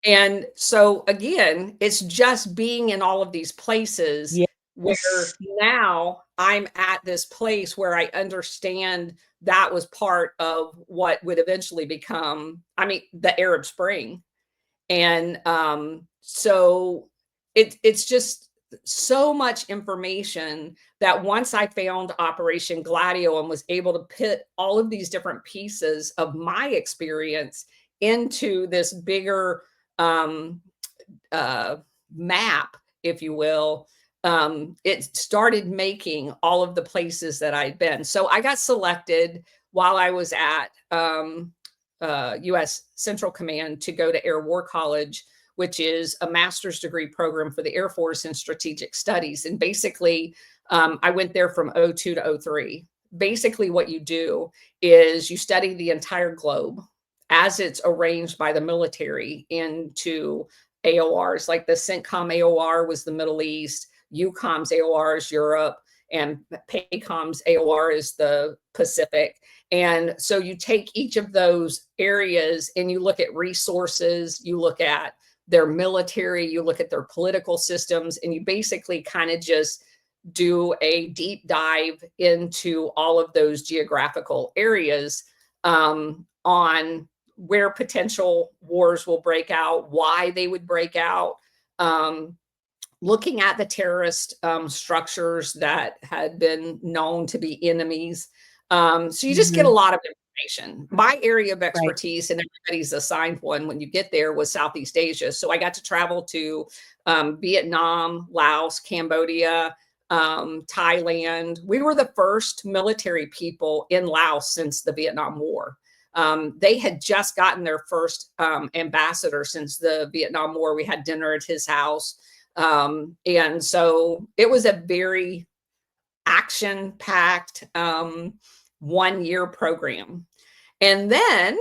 And so again, it's just being in all of these places where Yes. now I'm at this place where I understand that was part of what would eventually become, the Arab Spring. And so it's just so much information that once I found Operation Gladio and was able to put all of these different pieces of my experience into this bigger um, uh, map, if you will, it started making all of the places that I'd been. So I got selected while I was at U.S. Central Command to go to Air War College which is a master's degree program for the Air Force in strategic studies. And basically, I went there from '02 to '03. Basically, what you do is you study the entire globe as it's arranged by the military into AORs. Like the CENTCOM AOR was the Middle East, EUCOM's AOR is Europe, and PACOM's AOR is the Pacific. And so you take each of those areas and you look at resources, you look at their military, you look at their political systems, and you basically kind of just do a deep dive into all of those geographical areas, on where potential wars will break out, why they would break out, looking at the terrorist structures that had been known to be enemies. So you just get a Mhm. lot of information. My area of Right. expertise, and everybody's assigned one when you get there, was Southeast Asia. So I got to travel to Vietnam, Laos, Cambodia, Thailand. We were the first military people in Laos since the Vietnam War. They had just gotten their first ambassador since the Vietnam War. We had dinner at his house. And so it was a very action packed 1 year program. And then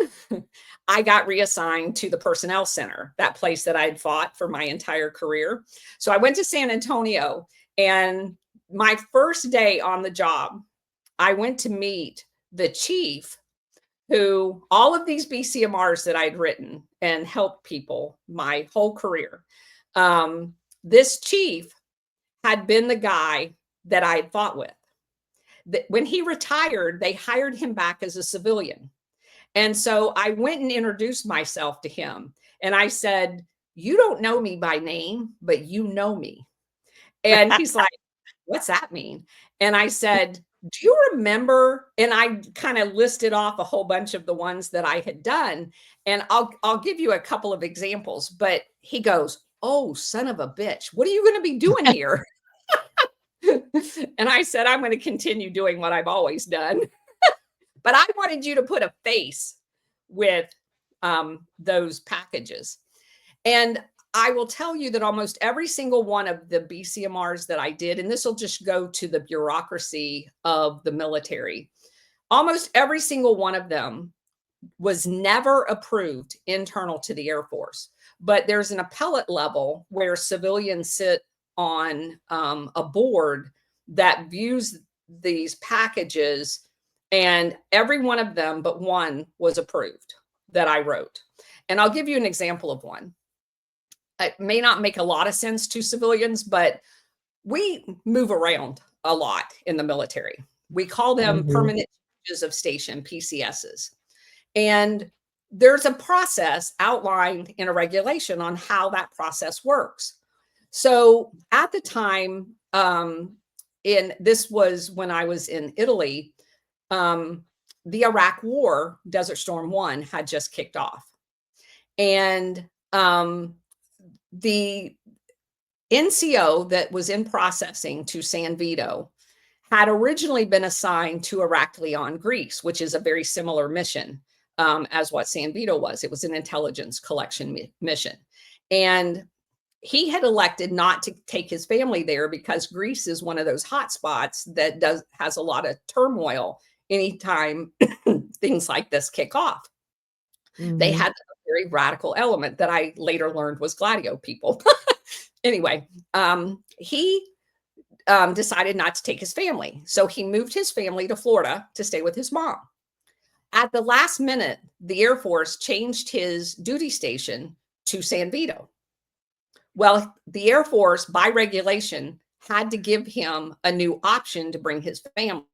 I got reassigned to the personnel center, that place that I'd fought for my entire career. So I went to San Antonio, and my first day on the job, I went to meet the chief, who all of these BCMRs that I'd written and helped people my whole career. This chief had been the guy that I had fought with. When he retired, they hired him back as a civilian. And so I went and introduced myself to him. And I said, "You don't know me by name, but you know me." And he's like, "What's that mean?" And I said, "Do you remember?" And I kind of listed off a whole bunch of the ones that I had done. And I'll give you a couple of examples. But he goes, "Oh, son of a bitch, what are you going to be doing here?" And I said, "I'm going to continue doing what I've always done." But I wanted you to put a face with those packages. And I will tell you that almost every single one of the BCMRs that I did, and this will just go to the bureaucracy of the military, almost every single one of them was never approved internal to the Air Force. But there's an appellate level where civilians sit on a board that views these packages, and every one of them but one was approved that I wrote. And I'll give you an example of one. It may not make a lot of sense to civilians, but we move around a lot in the military. We call them Mhm. permanent changes of station, PCSs. And there's a process outlined in a regulation on how that process works. So at the time, this was when I was in Italy, um, the Iraq War, Desert Storm 1, had just kicked off. And the NCO that was in processing to San Vito had originally been assigned to Heraklion, Greece, which is a very similar mission as what San Vito was. It was an intelligence collection mission. And he had elected not to take his family there because Greece is one of those hot spots that has a lot of turmoil anytime things like this kick off. They Mhm. had a very radical element that I later learned was Gladio people. Anyway, he decided not to take his family. So he moved his family to Florida to stay with his mom. At the last minute, the Air Force changed his duty station to San Vito. Well, the Air Force, by regulation, had to give him a new option to bring his family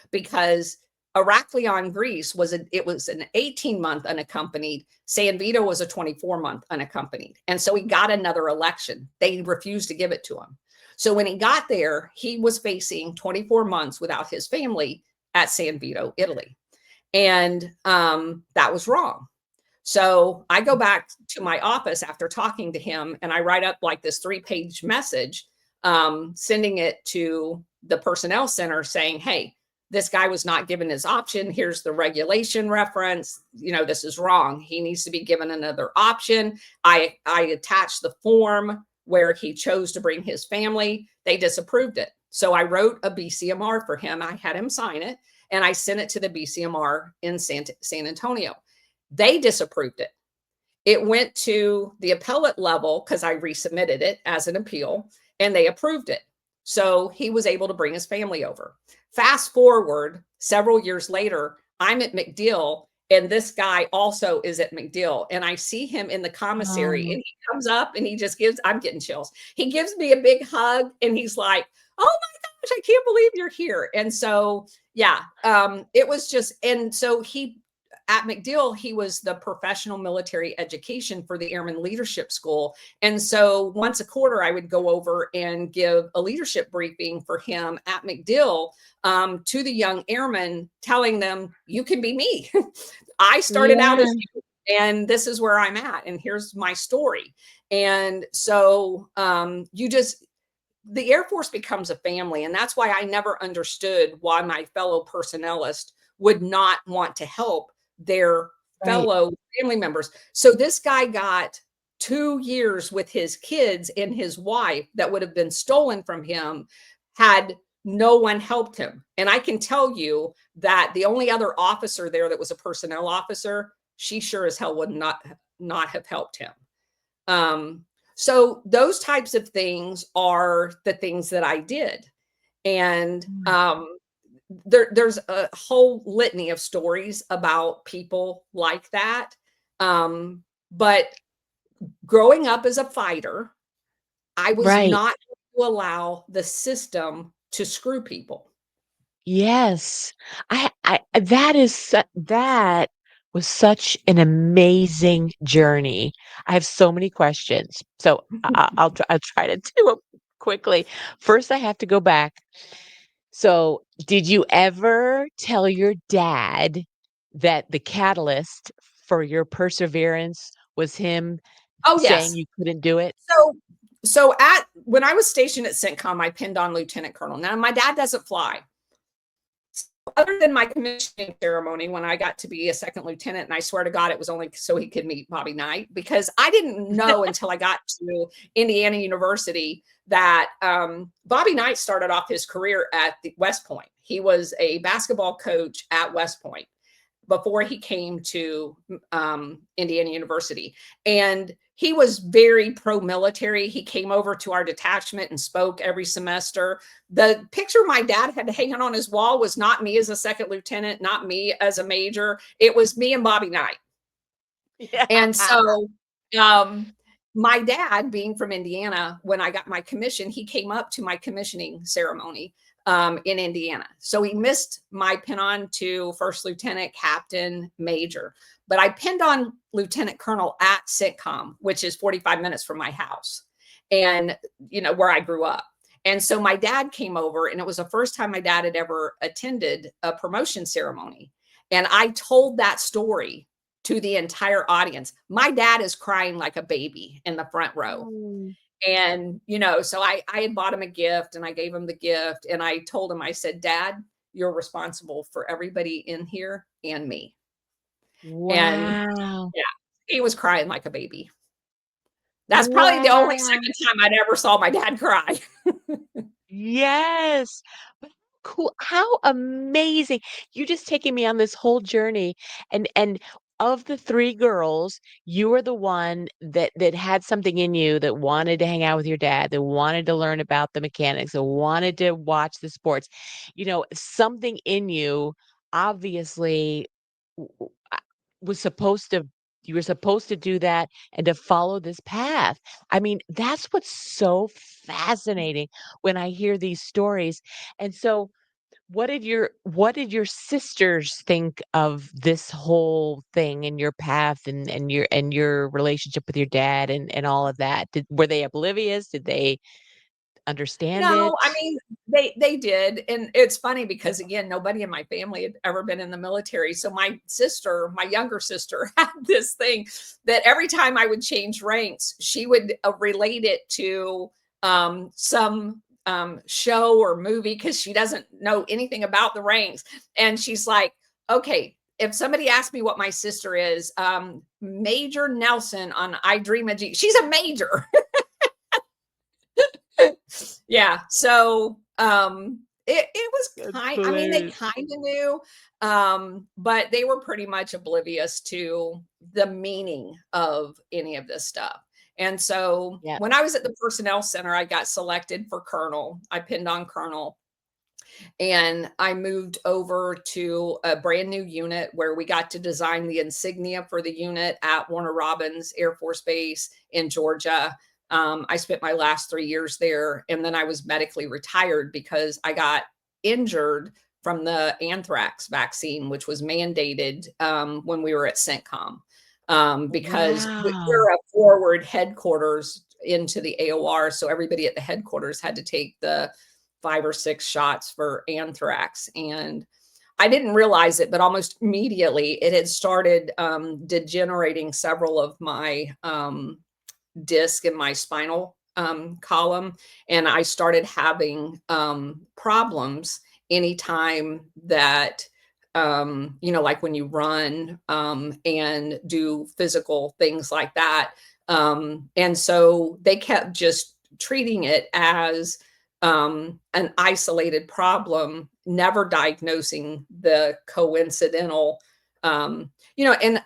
because Heraklion, Greece was an 18-month unaccompanied. San Vito was a 24-month unaccompanied. And so he got another election. They refused to give it to him. So when he got there, he was facing 24 months without his family at San Vito, Italy. And that was wrong. So I go back to my office after talking to him, and I write up like this 3-page message, sending it to the personnel center saying, "Hey, this guy was not given his option. Here's the regulation reference. This is wrong. He needs to be given another option. I attached the form where he chose to bring his family. They disapproved it. So I wrote a BCMR for him. I had him sign it, and I sent it to the BCMR in San Antonio. They disapproved it. It went to the appellate level because I resubmitted it as an appeal, and they approved it. So he was able to bring his family over. Fast forward several years later, I'm at MacDill, and this guy also is at MacDill. And I see him in the commissary, Oh, and he comes up and he just I'm getting chills. He gives me a big hug, and he's like, "Oh my gosh, I can't believe you're here." And so, yeah, it was just, and so at MacDill, he was the professional military education for the Airman Leadership School. And so once a quarter, I would go over and give a leadership briefing for him at MacDill, to the young airmen, telling them, you can be me. I started out yeah. as you, and this is where I'm at, and here's my story. And so the Air Force becomes a family. And that's why I never understood why my fellow personnelists would not want to help their Right. fellow family members. So this guy got 2 years with his kids and his wife that would have been stolen from him had no one helped him. And I can tell you that the only other officer there that was a personnel officer, she sure as hell would not have helped him. So those types of things are the things that I did. And Mm. there's a whole litany of stories about people like that. But growing up as a fighter, I was Right. not going to allow the system to screw people. Yes. I that is that was such an amazing journey. I have so many questions. So I'll try to do it quickly. First, I have to go back. So, did you ever tell your dad that the catalyst for your perseverance was him Oh, saying yes. you couldn't do it? So at when I was stationed at CENTCOM, I pinned on Lieutenant Colonel. Now, my dad doesn't fly. Other than my commissioning ceremony when I got to be a second lieutenant, and I swear to God, it was only so he could meet Bobby Knight, because I didn't know until I got to Indiana University that Bobby Knight started off his career at the West Point. He was a basketball coach at West Point before he came to Indiana University. And he was very pro-military. He came over to our detachment and spoke every semester. The picture my dad had hanging on his wall was not me as a second lieutenant, not me as a major. It was me and Bobby Knight. Yeah. And so, um, my dad, being from Indiana, when I got my commission, he came up to my commissioning ceremony in Indiana. So he missed my pin on to first lieutenant, captain, major. But I pinned on lieutenant colonel at CENTCOM, which is 45 minutes from my house and, where I grew up. And so my dad came over, and it was the first time my dad had ever attended a promotion ceremony. And I told that story to the entire audience. My dad is crying like a baby in the front row. Mm. And, so I had bought him a gift, and I gave him the gift, and I told him, I said, Dad, you're responsible for everybody in here and me. And Wow. yeah, he was crying like a baby. That's probably the only Wow. second time I'd ever saw my dad cry. Yes. But cool. How amazing. You just taking me on this whole journey, and of the 3 girls, you were the one that had something in you that wanted to hang out with your dad, that wanted to learn about the mechanics, that wanted to watch the sports. Something in you obviously was supposed to you were supposed to do that and to follow this path. I mean, that's what's so fascinating when I hear these stories. And so what did your sisters think of this whole thing and your path and your relationship with your dad and all of that? Were they oblivious? Did they understand No, it? I mean, they did, and it's funny because, again, nobody in my family had ever been in the military. So my younger sister, had this thing that every time I would change ranks, she would relate it to some show or movie because she doesn't know anything about the ranks. And she's like, okay, if somebody asks me what my sister is, Major Nelson on I Dream of Jeannie. She's a major. Yeah. So it was That's kind, I mean, they hilarious. kind of knew, but they were pretty much oblivious to the meaning of any of this stuff. And so Yeah. when I was at the personnel center, I got selected for colonel. I pinned on colonel, and I moved over to a brand new unit where we got to design the insignia for the unit at Warner Robins Air Force Base in Georgia. I spent my last 3 years there, and then I was medically retired because I got injured from the anthrax vaccine, which was mandated when we were at CENTCOM. Because Wow. we're a forward headquarters into the AOR, so everybody at the headquarters had to take the 5 or 6 shots for anthrax. And I didn't realize it, but almost immediately it had started degenerating several of my disc in my spinal column. And I started having problems anytime that, like when you run and do physical things like that. And so they kept just treating it as an isolated problem, never diagnosing the coincidental. And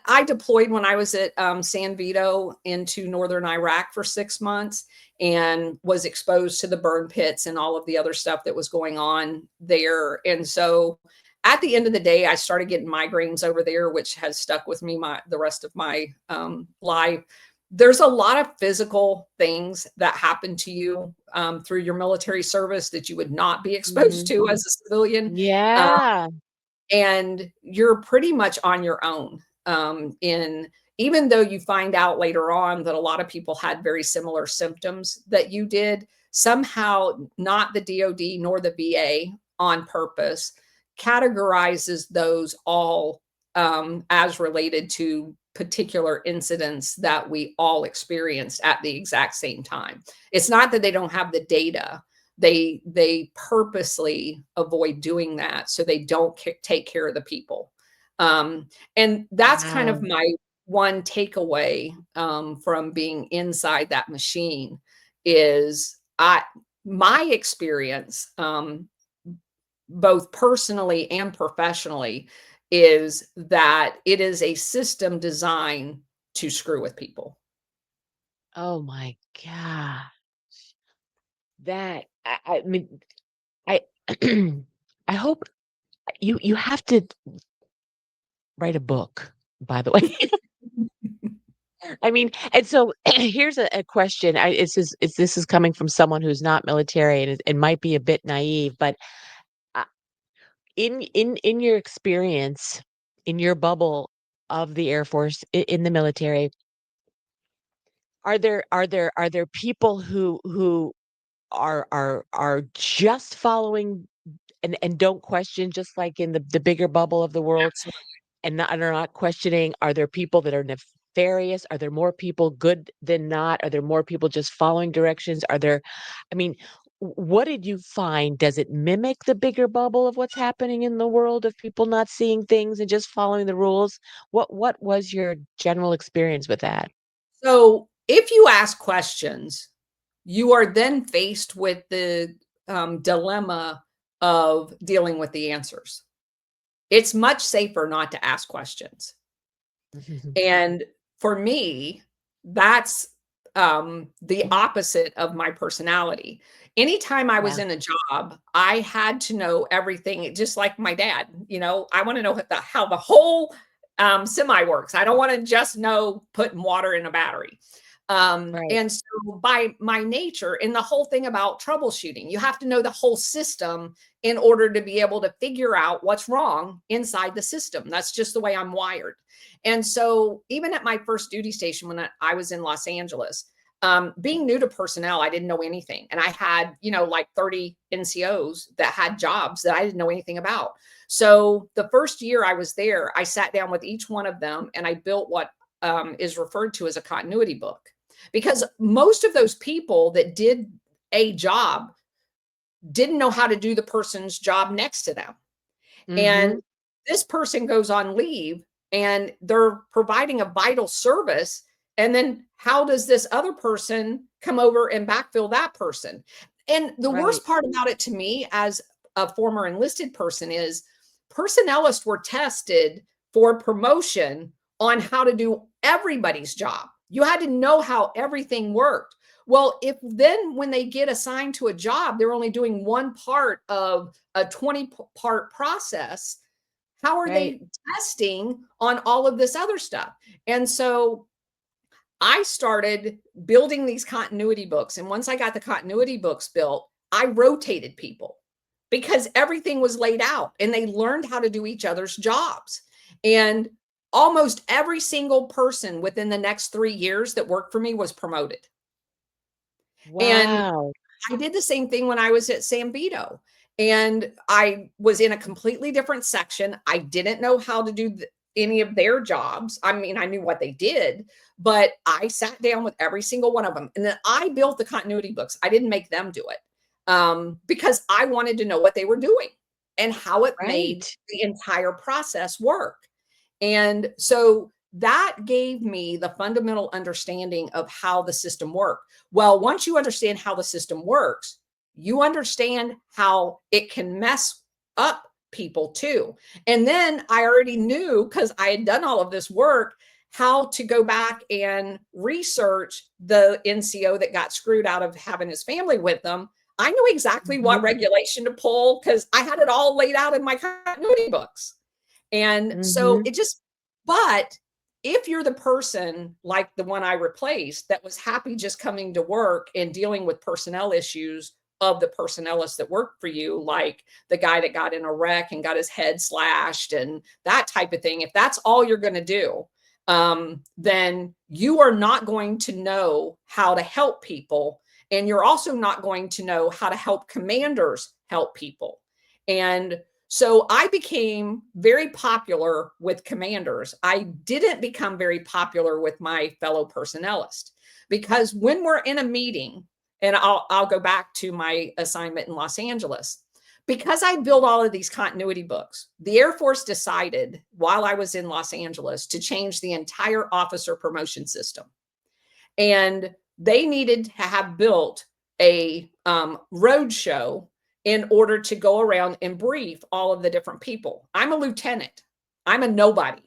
I deployed when I was at San Vito into northern Iraq for 6 months and was exposed to the burn pits and all of the other stuff that was going on there. And so at the end of the day, I started getting migraines over there, which has stuck with me the rest of my life. There's a lot of physical things that happen to you through your military service that you would not be exposed Mhm. to as a civilian. Uh, Yeah. and you're pretty much on your own. In Even though you find out later on that a lot of people had very similar symptoms that you did, somehow not the DoD nor the VA on purpose categorizes those all as related to particular incidents that we all experienced at the exact same time. It's not that they don't have the data, they purposely avoid doing that so they don't take care of the people. And that's kind of Wow. my one takeaway from being inside that machine is my experience, both personally and professionally, is that it is a system designed to screw with people. Oh my god. I mean, I I hope you have to write a book, by the way. I mean, and so here's a question. This is coming from someone who's not military and it might be a bit naive, but uh, in your experience, in your bubble of the Air Force, in the military, are there people who are just following and don't question, just like in the bigger bubble of the world, Absolutely. and are not questioning? Are there people that are nefarious? Are there more people good than not? Are there more people just following directions? I mean, what did you find? Does it mimic the bigger bubble of what's happening in the world of people not seeing things and just following the rules? What was your general experience with that? So if you ask questions, you are then faced with the dilemma of dealing with the answers. It's much safer not to ask questions. And for me, that's the opposite of my personality. Anytime I was Yeah, in a job, I had to know everything, just like my dad. I want to know how the whole semi works. I don't want to just know putting water in a battery. right. And so, by my nature, and the whole thing about troubleshooting, you have to know the whole system in order to be able to figure out what's wrong inside the system. That's just the way I'm wired. And so, even at my first duty station when I was in Los Angeles, being new to personnel, I didn't know anything. And I had, like 30 NCOs that had jobs that I didn't know anything about. So, the first year I was there, I sat down with each one of them and I built what is referred to as a continuity book. Because most of those people that did a job didn't know how to do the person's job next to them. And Mhm. this person goes on leave and they're providing a vital service. And then how does this other person come over and backfill that person? And the Right. worst part about it to me as a former enlisted person is personnelists were tested for promotion on how to do everybody's job. You had to know how everything worked. Well, if then when they get assigned to a job, they're only doing one part of a 20-part process, how are Right. they testing on all of this other stuff? And so I started building these continuity books. And once I got the continuity books built, I rotated people because everything was laid out and they learned how to do each other's jobs. And almost every single person within the next 3 years that worked for me was promoted. And Wow. I did the same thing when I was at San Vito, and I was in a completely different section. I didn't know how to do any of their jobs. I mean, I knew what they did, but I sat down with every single one of them, and then I built the continuity books. I didn't make them do it because I wanted to know what they were doing and how it made Right. the entire process work. And so that gave me the fundamental understanding of how the system worked. Well, once you understand how the system works, you understand how it can mess up people too. And then I already knew, because I had done all of this work, how to go back and research the NCO that got screwed out of having his family with them. I knew exactly what Mhm. regulation to pull because I had it all laid out in my continuity books. And so Mhm. it just, but if you're the person like the one I replaced that was happy just coming to work and dealing with personnel issues of the personnelists that worked for you, like the guy that got in a wreck and got his head slashed and that type of thing, if that's all you're going to do, then you are not going to know how to help people. And you're also not going to know how to help commanders help people. And so I became very popular with commanders. I didn't become very popular with my fellow personnelist because when we're in a meeting, and I'll go back to my assignment in Los Angeles, because I built all of these continuity books. The Air Force decided while I was in Los Angeles to change the entire officer promotion system, and they needed to have built a road show in order to go around and brief all of the different people. I'm a lieutenant. I'm a nobody.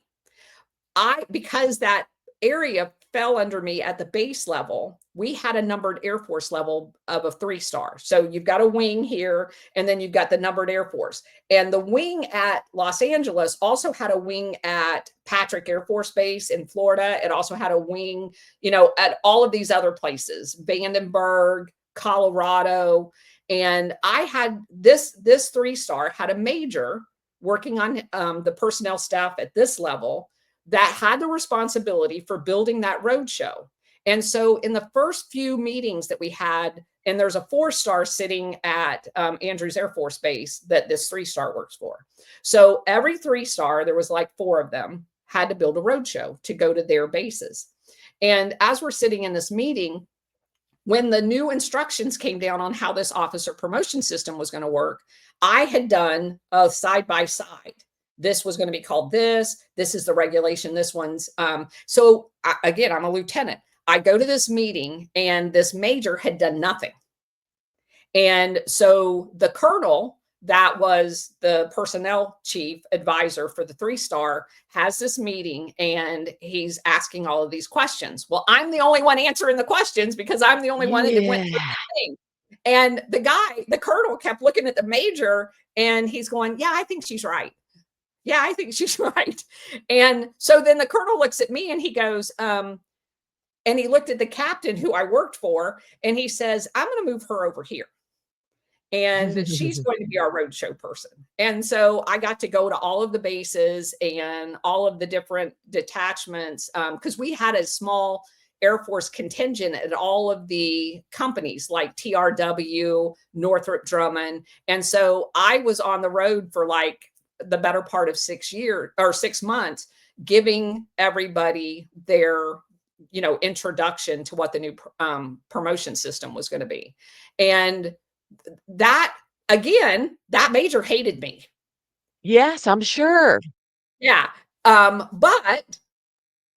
Because that area fell under me at the base level, we had a numbered Air Force level of a 3-star. So you've got a wing here, and then you've got the numbered Air Force. And the wing at Los Angeles also had a wing at Patrick Air Force Base in Florida. It also had a wing, at all of these other places, Vandenberg, Colorado. And I had this 3-star had a major working on the personnel staff at this level that had the responsibility for building that road show. And so in the first few meetings that we had, and there's a 4-star sitting at Andrews Air Force Base that this 3-star works for. So every 3-star, there was like 4 of them, had to build a road show to go to their bases. And as we're sitting in this meeting, when the new instructions came down on how this officer promotion system was going to work, I had done a side by side. This was going to be called this. This is the regulation. This one's. Again, I'm a lieutenant. I go to this meeting and this major had done nothing. And so the colonel, that was the personnel chief advisor for the 3-star, has this meeting and he's asking all of these questions. Well, I'm the only one answering the questions because I'm the only one that went through Yeah. the thing. And the colonel kept looking at the major and he's going, yeah, I think she's right. Yeah, I think she's right. And so then the colonel looks at me and he goes, and he looked at the captain who I worked for and he says, I'm going to move her over here and she's going to be our roadshow person. And so I got to go to all of the bases and all of the different detachments because we had a small Air Force contingent at all of the companies like TRW, Northrop Grumman. And so I was on the road for like the better part of 6 years or 6 months, giving everybody their introduction to what the new promotion system was going to be. And that again, that major hated me. Yes, I'm sure. Yeah. But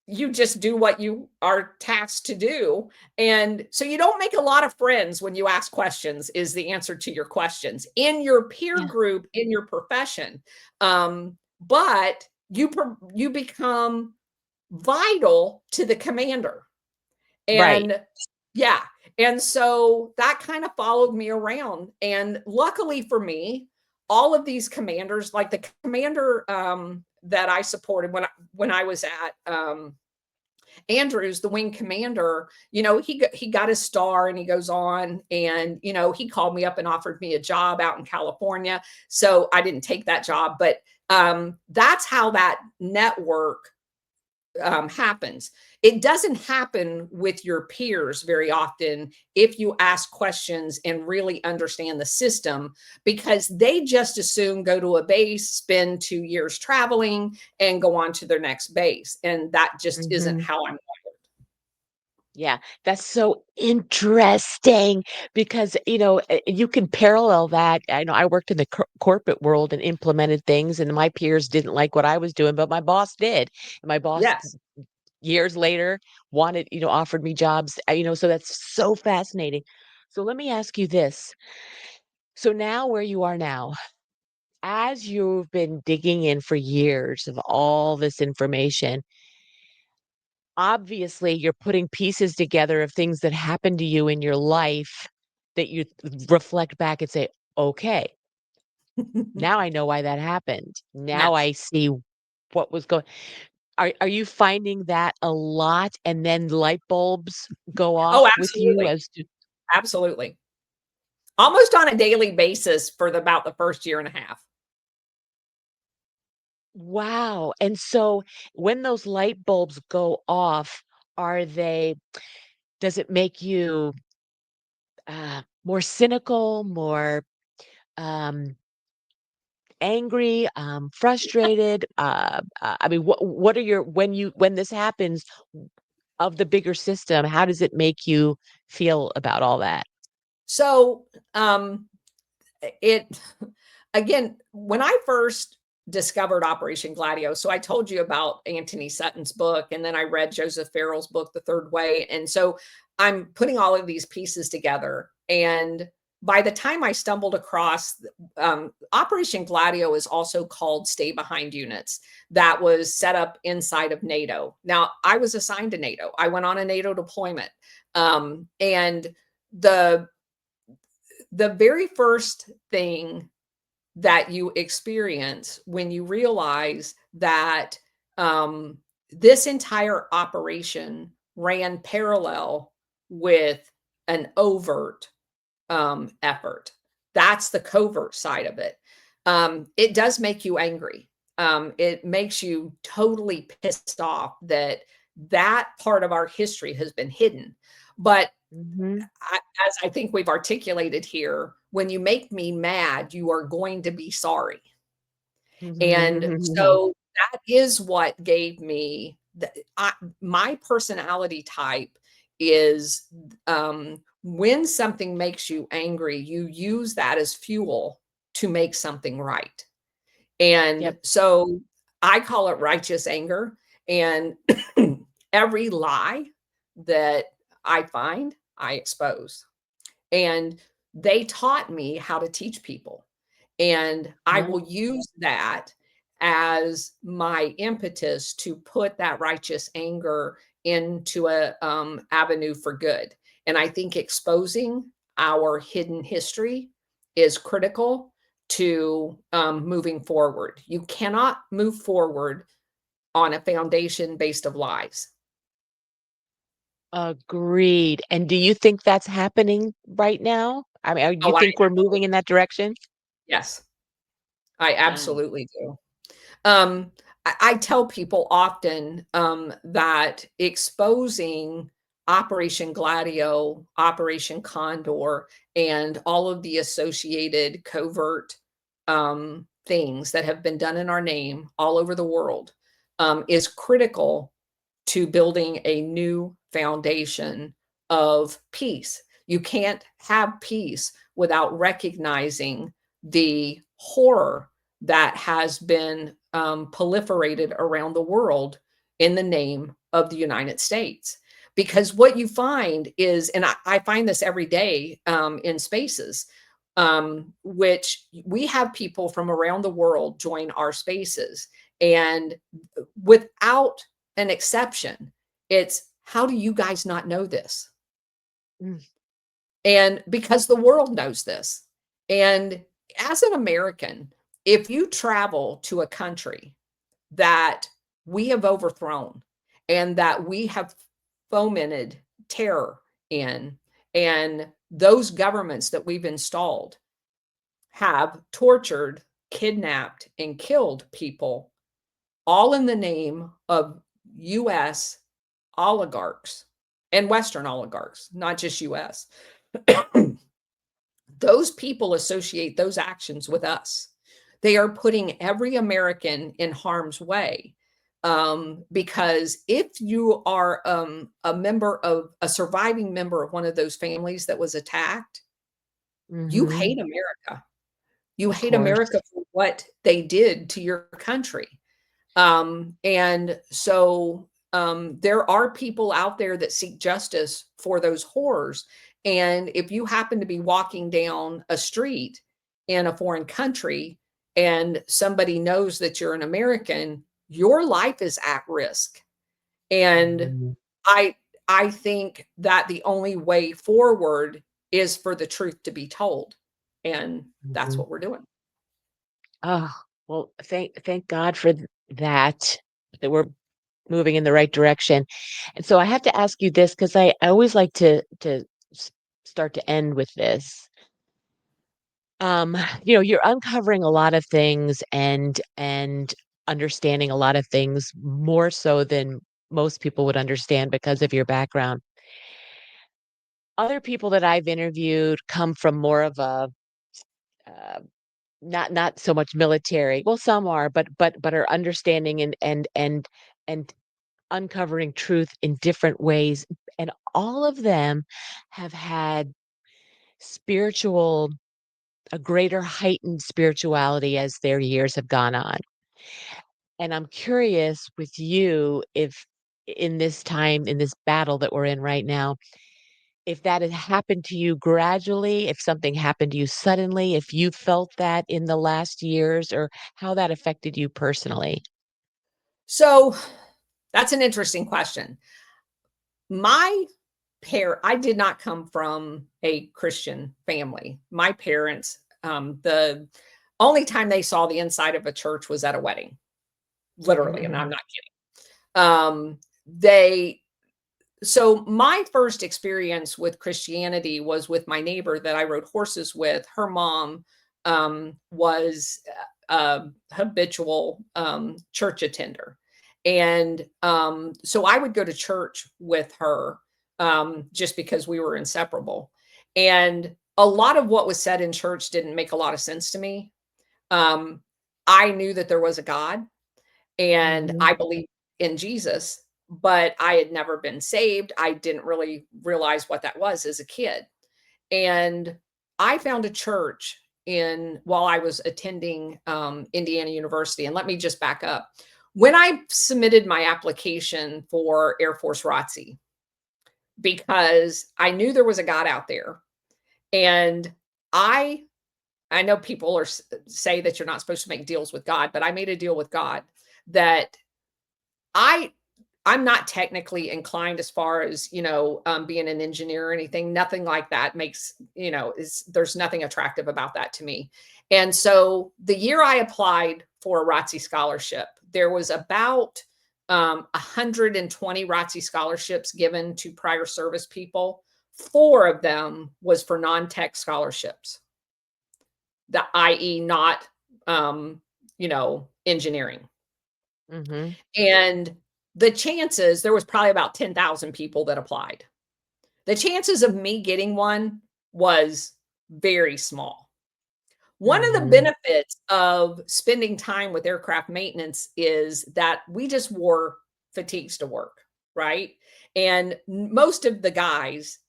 you just do what you are tasked to do. And so you don't make a lot of friends when you ask questions, is the answer to your questions in your peer Yeah. group, in your profession. But you become vital to the commander. Right. And yeah, and so that kind of followed me around. And luckily for me, all of these commanders, like the commander that I supported when I was at Andrews, the wing commander, he got his star and he goes on, and he called me up and offered me a job out in California. So I didn't take that job, but that's how that network happens. It doesn't happen with your peers very often if you ask questions and really understand the system, because they just assume go to a base, spend 2 years traveling, and go on to their next base. And that just isn't Mhm. how I'm. Yeah, that's so interesting because, you can parallel that. I know I worked in the corporate world and implemented things, and my peers didn't like what I was doing, but my boss did. And my boss Yes. years later wanted, offered me jobs, so that's so fascinating. So let me ask you this. So now where you are now, as you've been digging in for years of all this information, obviously you're putting pieces together of things that happened to you in your life that you reflect back and say, okay, now I know why that happened. Now Yes. I see what was going. Are you finding that a lot and then light bulbs go Oh, off with you absolutely. as to Absolutely. Almost on a daily basis for about the first year and a half. wow. And so when those light bulbs go off, are they does it make you more cynical, more um angry, frustrated? I mean, what are your when this happens of the bigger system, how does it make you feel about all that? So, it again, when I first discovered Operation Gladio, so I told you about Anthony Sutton's book, and then I read Joseph Farrell's book, The Third Way. And so I'm putting all of these pieces together. And by the time I stumbled across Operation Gladio is also called Stay Behind Units, that was set up inside of NATO. Now, I was assigned to NATO. I went on a NATO deployment. And the the very first thing that you experience when you realize that um, this entire operation ran parallel with an overt effort. That's the covert side of it. It does make you angry. It makes you totally pissed off that that part of our history has been hidden. But Mhm. as I think we've articulated here, when you make me mad, you are going to be sorry. And so that is what gave me my personality type is when something makes you angry, you use that as fuel to make something right. And Yep. so I call it righteous anger. And every lie that I find, I expose. And they taught me how to teach people. And I Uh-huh. will use that as my impetus to put that righteous anger into a avenue for good. And I think exposing our hidden history is critical to moving forward. You cannot move forward on a foundation based of lies. Agreed. And do you think that's happening right now? I mean, do you Oh, I think we're moving in that direction? yes, I Wow. absolutely do. I tell people often that exposing Operation Gladio, Operation Condor, and all of the associated covert things that have been done in our name all over the world is critical to building a new foundation of peace. You can't have peace without recognizing the horror that has been proliferated around the world in the name of the United States. Because what you find is, and I find this every day in spaces, which we have people from around the world join our spaces. And without an exception, it's how do you guys not know this? Mm, And because the world knows this. And as an American, if you travel to a country that we have overthrown and that we have fomented terror in, and those governments that we've installed have tortured, kidnapped, and killed people, all in the name of US oligarchs and Western oligarchs, not just US. Those people associate those actions with us. They are putting every American in harm's way. Because if you are a surviving member of one of those families that was attacked, you mhm, hate America. You of hate course. America for what they did to your country. And so there are people out there that seek justice for those horrors. And if you happen to be walking down a street in a foreign country and somebody knows that you're an American, your life is at risk. And Mhm, I I think that the only way forward is for the truth to be told. And that's mhm. what we're doing. Oh, well, thank God for that, that we're moving in the right direction. And so I have to ask you this because I always like to s- start to end with this. Um, you're uncovering a lot of things and understanding a lot of things more so than most people would understand because of your background. Other people that I've interviewed come from more of a uh, not so much military. Well, some are, but are understanding and uncovering truth in different ways. And all of them have had spiritual a greater heightened spirituality as their years have gone on. And I'm curious with you if in this time, in this battle that we're in right now, if that had happened to you gradually, if something happened to you suddenly, if you felt that in the last years or how that affected you personally. So that's an interesting question. My I did not come from a Christian family. My parents, the only time they saw the inside of a church was at a wedding, literally, and I'm not kidding. They So my first experience with Christianity was with my neighbor that I rode horses with. Her mom was a habitual church attender. And so I would go to church with her just because we were inseparable. And a lot of what was said in church didn't make a lot of sense to me. Um, I knew that there was a God and Mhm, I believed in Jesus, but I had never been saved. I didn't really realize what that was as a kid. And I found a church in while I was attending Indiana University. And let me just back up. When I submitted my application for Air Force ROTC, because I knew there was a God out there, and I I know people say that you're not supposed to make deals with God, but I made a deal with God that I I'm not technically inclined as far as, being an engineer or anything. Nothing like that is there's nothing attractive about that to me. And so the year I applied for a ROTC scholarship, there was about 120 ROTC scholarships given to prior service people. Four of them was for non-tech scholarships, the i.e. not engineering. mhm, And the chances, there was probably about 10,000 people that applied. The chances of me getting one was very small. One of the mhm, benefits of spending time with aircraft maintenance is that we just wore fatigues to work, right? And most of the guys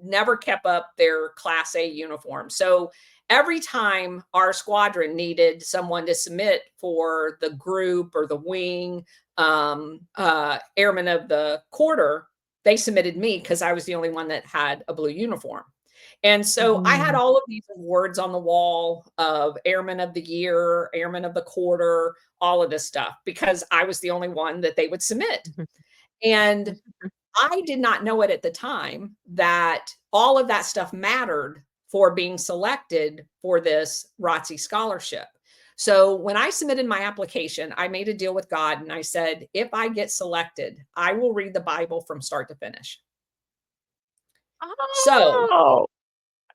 never kept up their Class A uniform. So every time our squadron needed someone to submit for the group or the wing, airman of the quarter, they submitted me because I was the only one that had a blue uniform. And so I had Mhm. all of these awards on the wall of Airman of the Year, Airman of the Quarter, all of this stuff because I was the only one that they would submit. Mhm. And I did not know it at the time that all of that stuff mattered for being selected for this ROTC scholarship. So when I submitted my application, I made a deal with God and I said, if I get selected, I will read the Bible from start to finish. So Oh!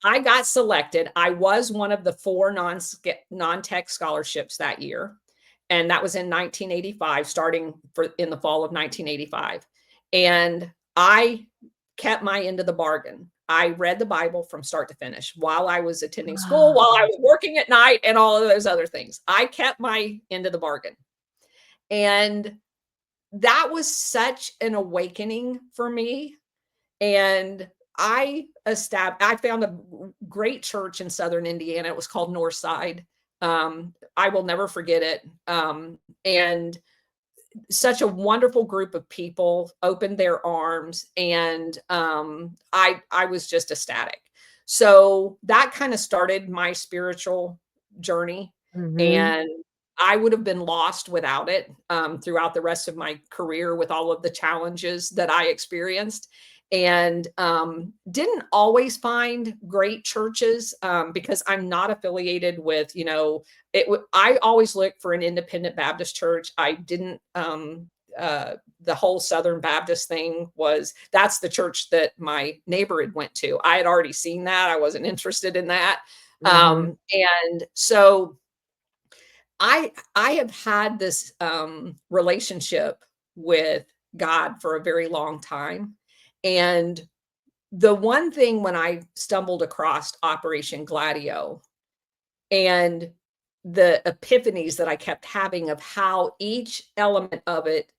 I got selected. I was one of the 4 non-tech scholarships that year, and that was in 1985, starting for in the fall of 1985. And I kept my end of the bargain. I read the Bible from start to finish while I was attending school, while I Wow. was working at night, and all of those other things. I kept my end of the bargain. And that was such an awakening for me, and I found a great church in Southern Indiana. It was called Northside. I will never forget it. And such a wonderful group of people opened their arms, and I was just ecstatic. So that kind of started my spiritual journey, Mhm. and I would have been lost without it throughout the rest of my career with all of the challenges that I experienced. And didn't always find great churches because I'm not affiliated with, I always looked for an independent Baptist church. I didn't the whole Southern Baptist thing that's the church that my neighbor had went to. I had already seen that. I wasn't interested in that. Mhm. And so I have had this relationship with God for a very long time. And the one thing when I stumbled across Operation Gladio and the epiphanies that I kept having of how each element of it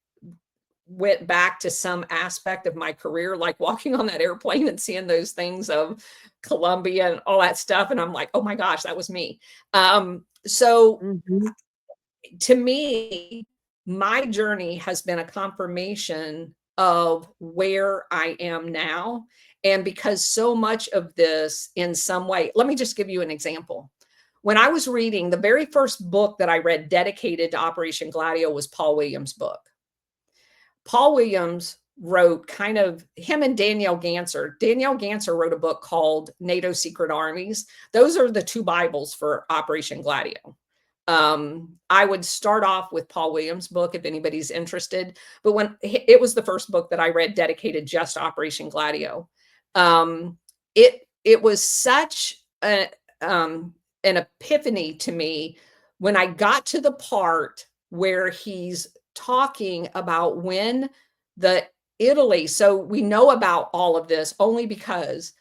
went back to some aspect of my career, like walking on that airplane and seeing those things of Columbia and all that stuff. And I'm like, oh my gosh, that was me. So Mhm. to me, my journey has been a confirmation of where I am now. And because so much of this, in some way, let me just give you an example. When I was reading, the very first book that I read dedicated to Operation Gladio was Paul Williams' book. Paul Williams wrote kind of him and Danielle Ganser. Danielle Ganser wrote a book called NATO Secret Armies. Those are the two Bibles for Operation Gladio. I would start off with Paul Williams' book if anybody's interested, but when it was the first book that I read dedicated just to Operation Gladio, it was such an epiphany to me when I got to the part where he's talking about when the Italy. So we know about all of this only because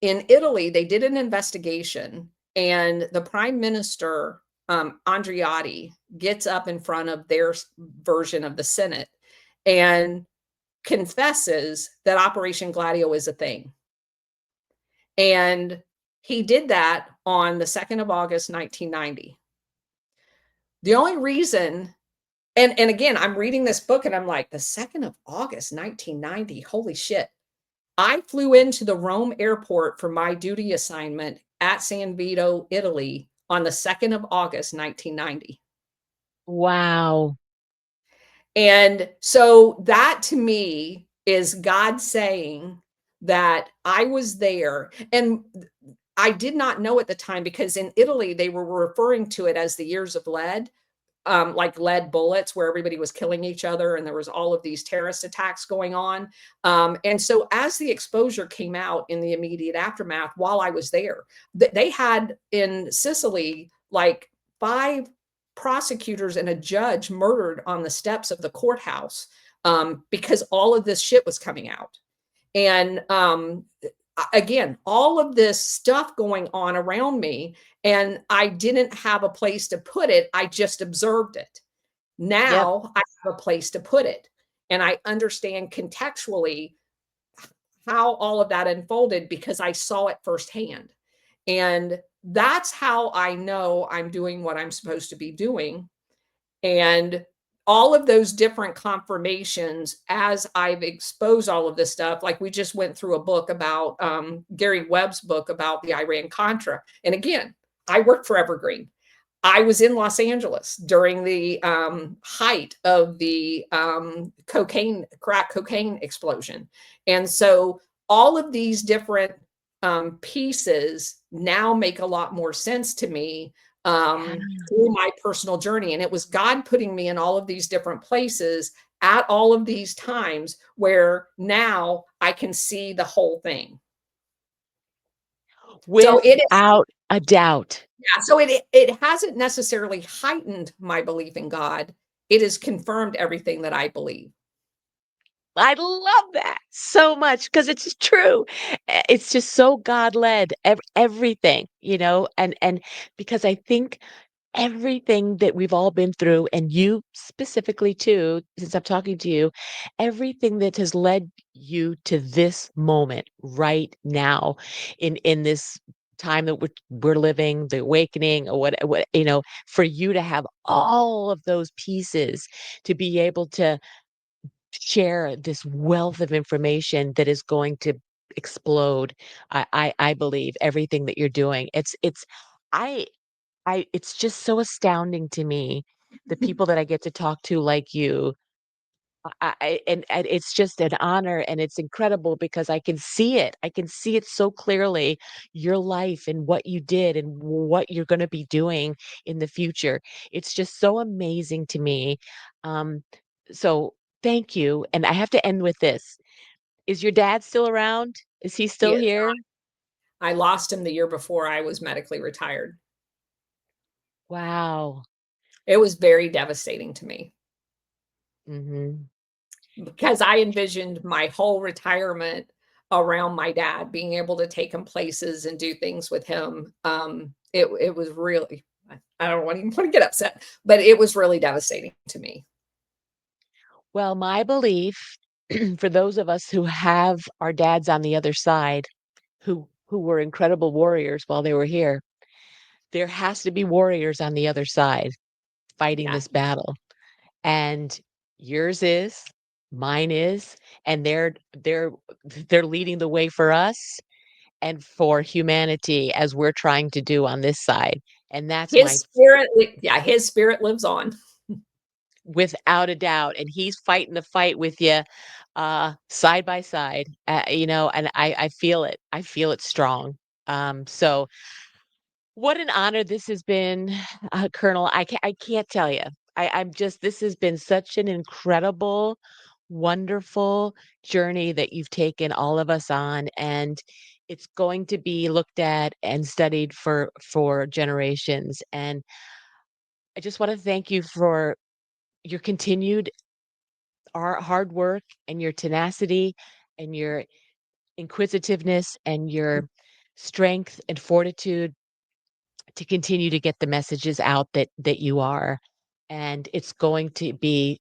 in Italy, they did an investigation, and the prime minister, Andreotti, gets up in front of their version of the Senate and confesses that Operation Gladio is a thing. And he did that on the 2nd of August, 1990. The only reason, and again, I'm reading this book and I'm like, the 2nd of August, 1990, holy shit. I flew into the Rome airport for my duty assignment at San Vito, Italy on the 2nd of August, 1990. Wow. And so that to me is God saying that I was there. And I did not know at the time because in Italy, they were referring to it as the years of lead, like lead bullets, where everybody was killing each other and there was all of these terrorist attacks going on. And so as the exposure came out in the immediate aftermath, while I was there, they had in Sicily like 5 prosecutors and a judge murdered on the steps of the courthouse because all of this shit was coming out. And again, all of this stuff going on around me, and I didn't have a place to put it. I just observed it. Yep. Now I have a place to put it. And I understand contextually how all of that unfolded because I saw it firsthand. And That's how I know I'm doing what I'm supposed to be doing. And all of those different confirmations as I've exposed all of this stuff, like we just went through a book about Gary Webb's book about the Iran Contra. And again, I work for Evergreen. I was in Los Angeles during the height of the crack cocaine explosion. And so all of these different pieces now make a lot more sense to me Yeah. through my personal journey. And it was God putting me in all of these different places at all of these times where now I can see the whole thing. So it is, Without a doubt. yeah, so it hasn't necessarily heightened my belief in God. It has confirmed everything that I believe. I love that so much because it's true. It's just so God-led, everything, and because I think everything that we've all been through, and you specifically too, since I'm talking to you, everything that has led you to this moment right now in this time that we're living, the awakening or what, for you to have all of those pieces to be able to share this wealth of information that is going to explode. I believe everything that you're doing. I it's just so astounding to me, the people that I get to talk to like you. And it's just an honor, and it's incredible because I can see it. I can see it so clearly, your life and what you did and what you're gonna be doing in the future. It's just so amazing to me. Um, so thank you, and I have to end with this. Is your dad still around? Is he He still is. here? I lost him the year before I was medically retired. Wow. It was very devastating to me Mhm. because I envisioned my whole retirement around my dad, being able to take him places and do things with him. It was really, I don't even want to get upset, but it was really devastating to me. Well, my belief, for those of us who have our dads on the other side, who were incredible warriors while they were here, there has to be warriors on the other side fighting Yeah. this battle. And yours is, mine is, and they're leading the way for us and for humanity as we're trying to do on this side. And that's my His spirit lives on. without a doubt, and he's fighting the fight with you, side by side, and I feel it. I feel it strong. So what an honor this has been, Colonel. I can't tell you. I'm just this has been such an incredible, wonderful journey that you've taken all of us on, and it's going to be looked at and studied for generations. And I just want to thank you for your continued hard work and your tenacity and your inquisitiveness and your strength and fortitude to continue to get the messages out that you are. And it's going to be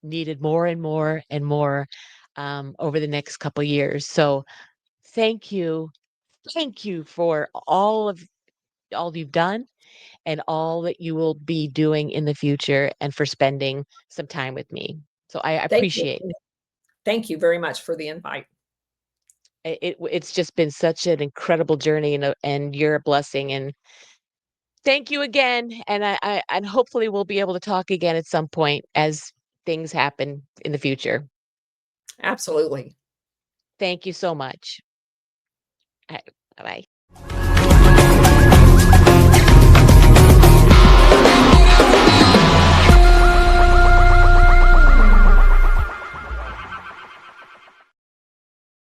needed more and more and more over the next couple years. So thank you. Thank you for all you've done and all that you will be doing in the future and for spending some time with me. So I Thank you. appreciate Thank you very much for the invite. it's just been such an incredible journey, and you're a blessing, and thank you again, and and hopefully we'll be able to talk again at some point as things happen in the future. Absolutely. Thank you so much. Bye bye.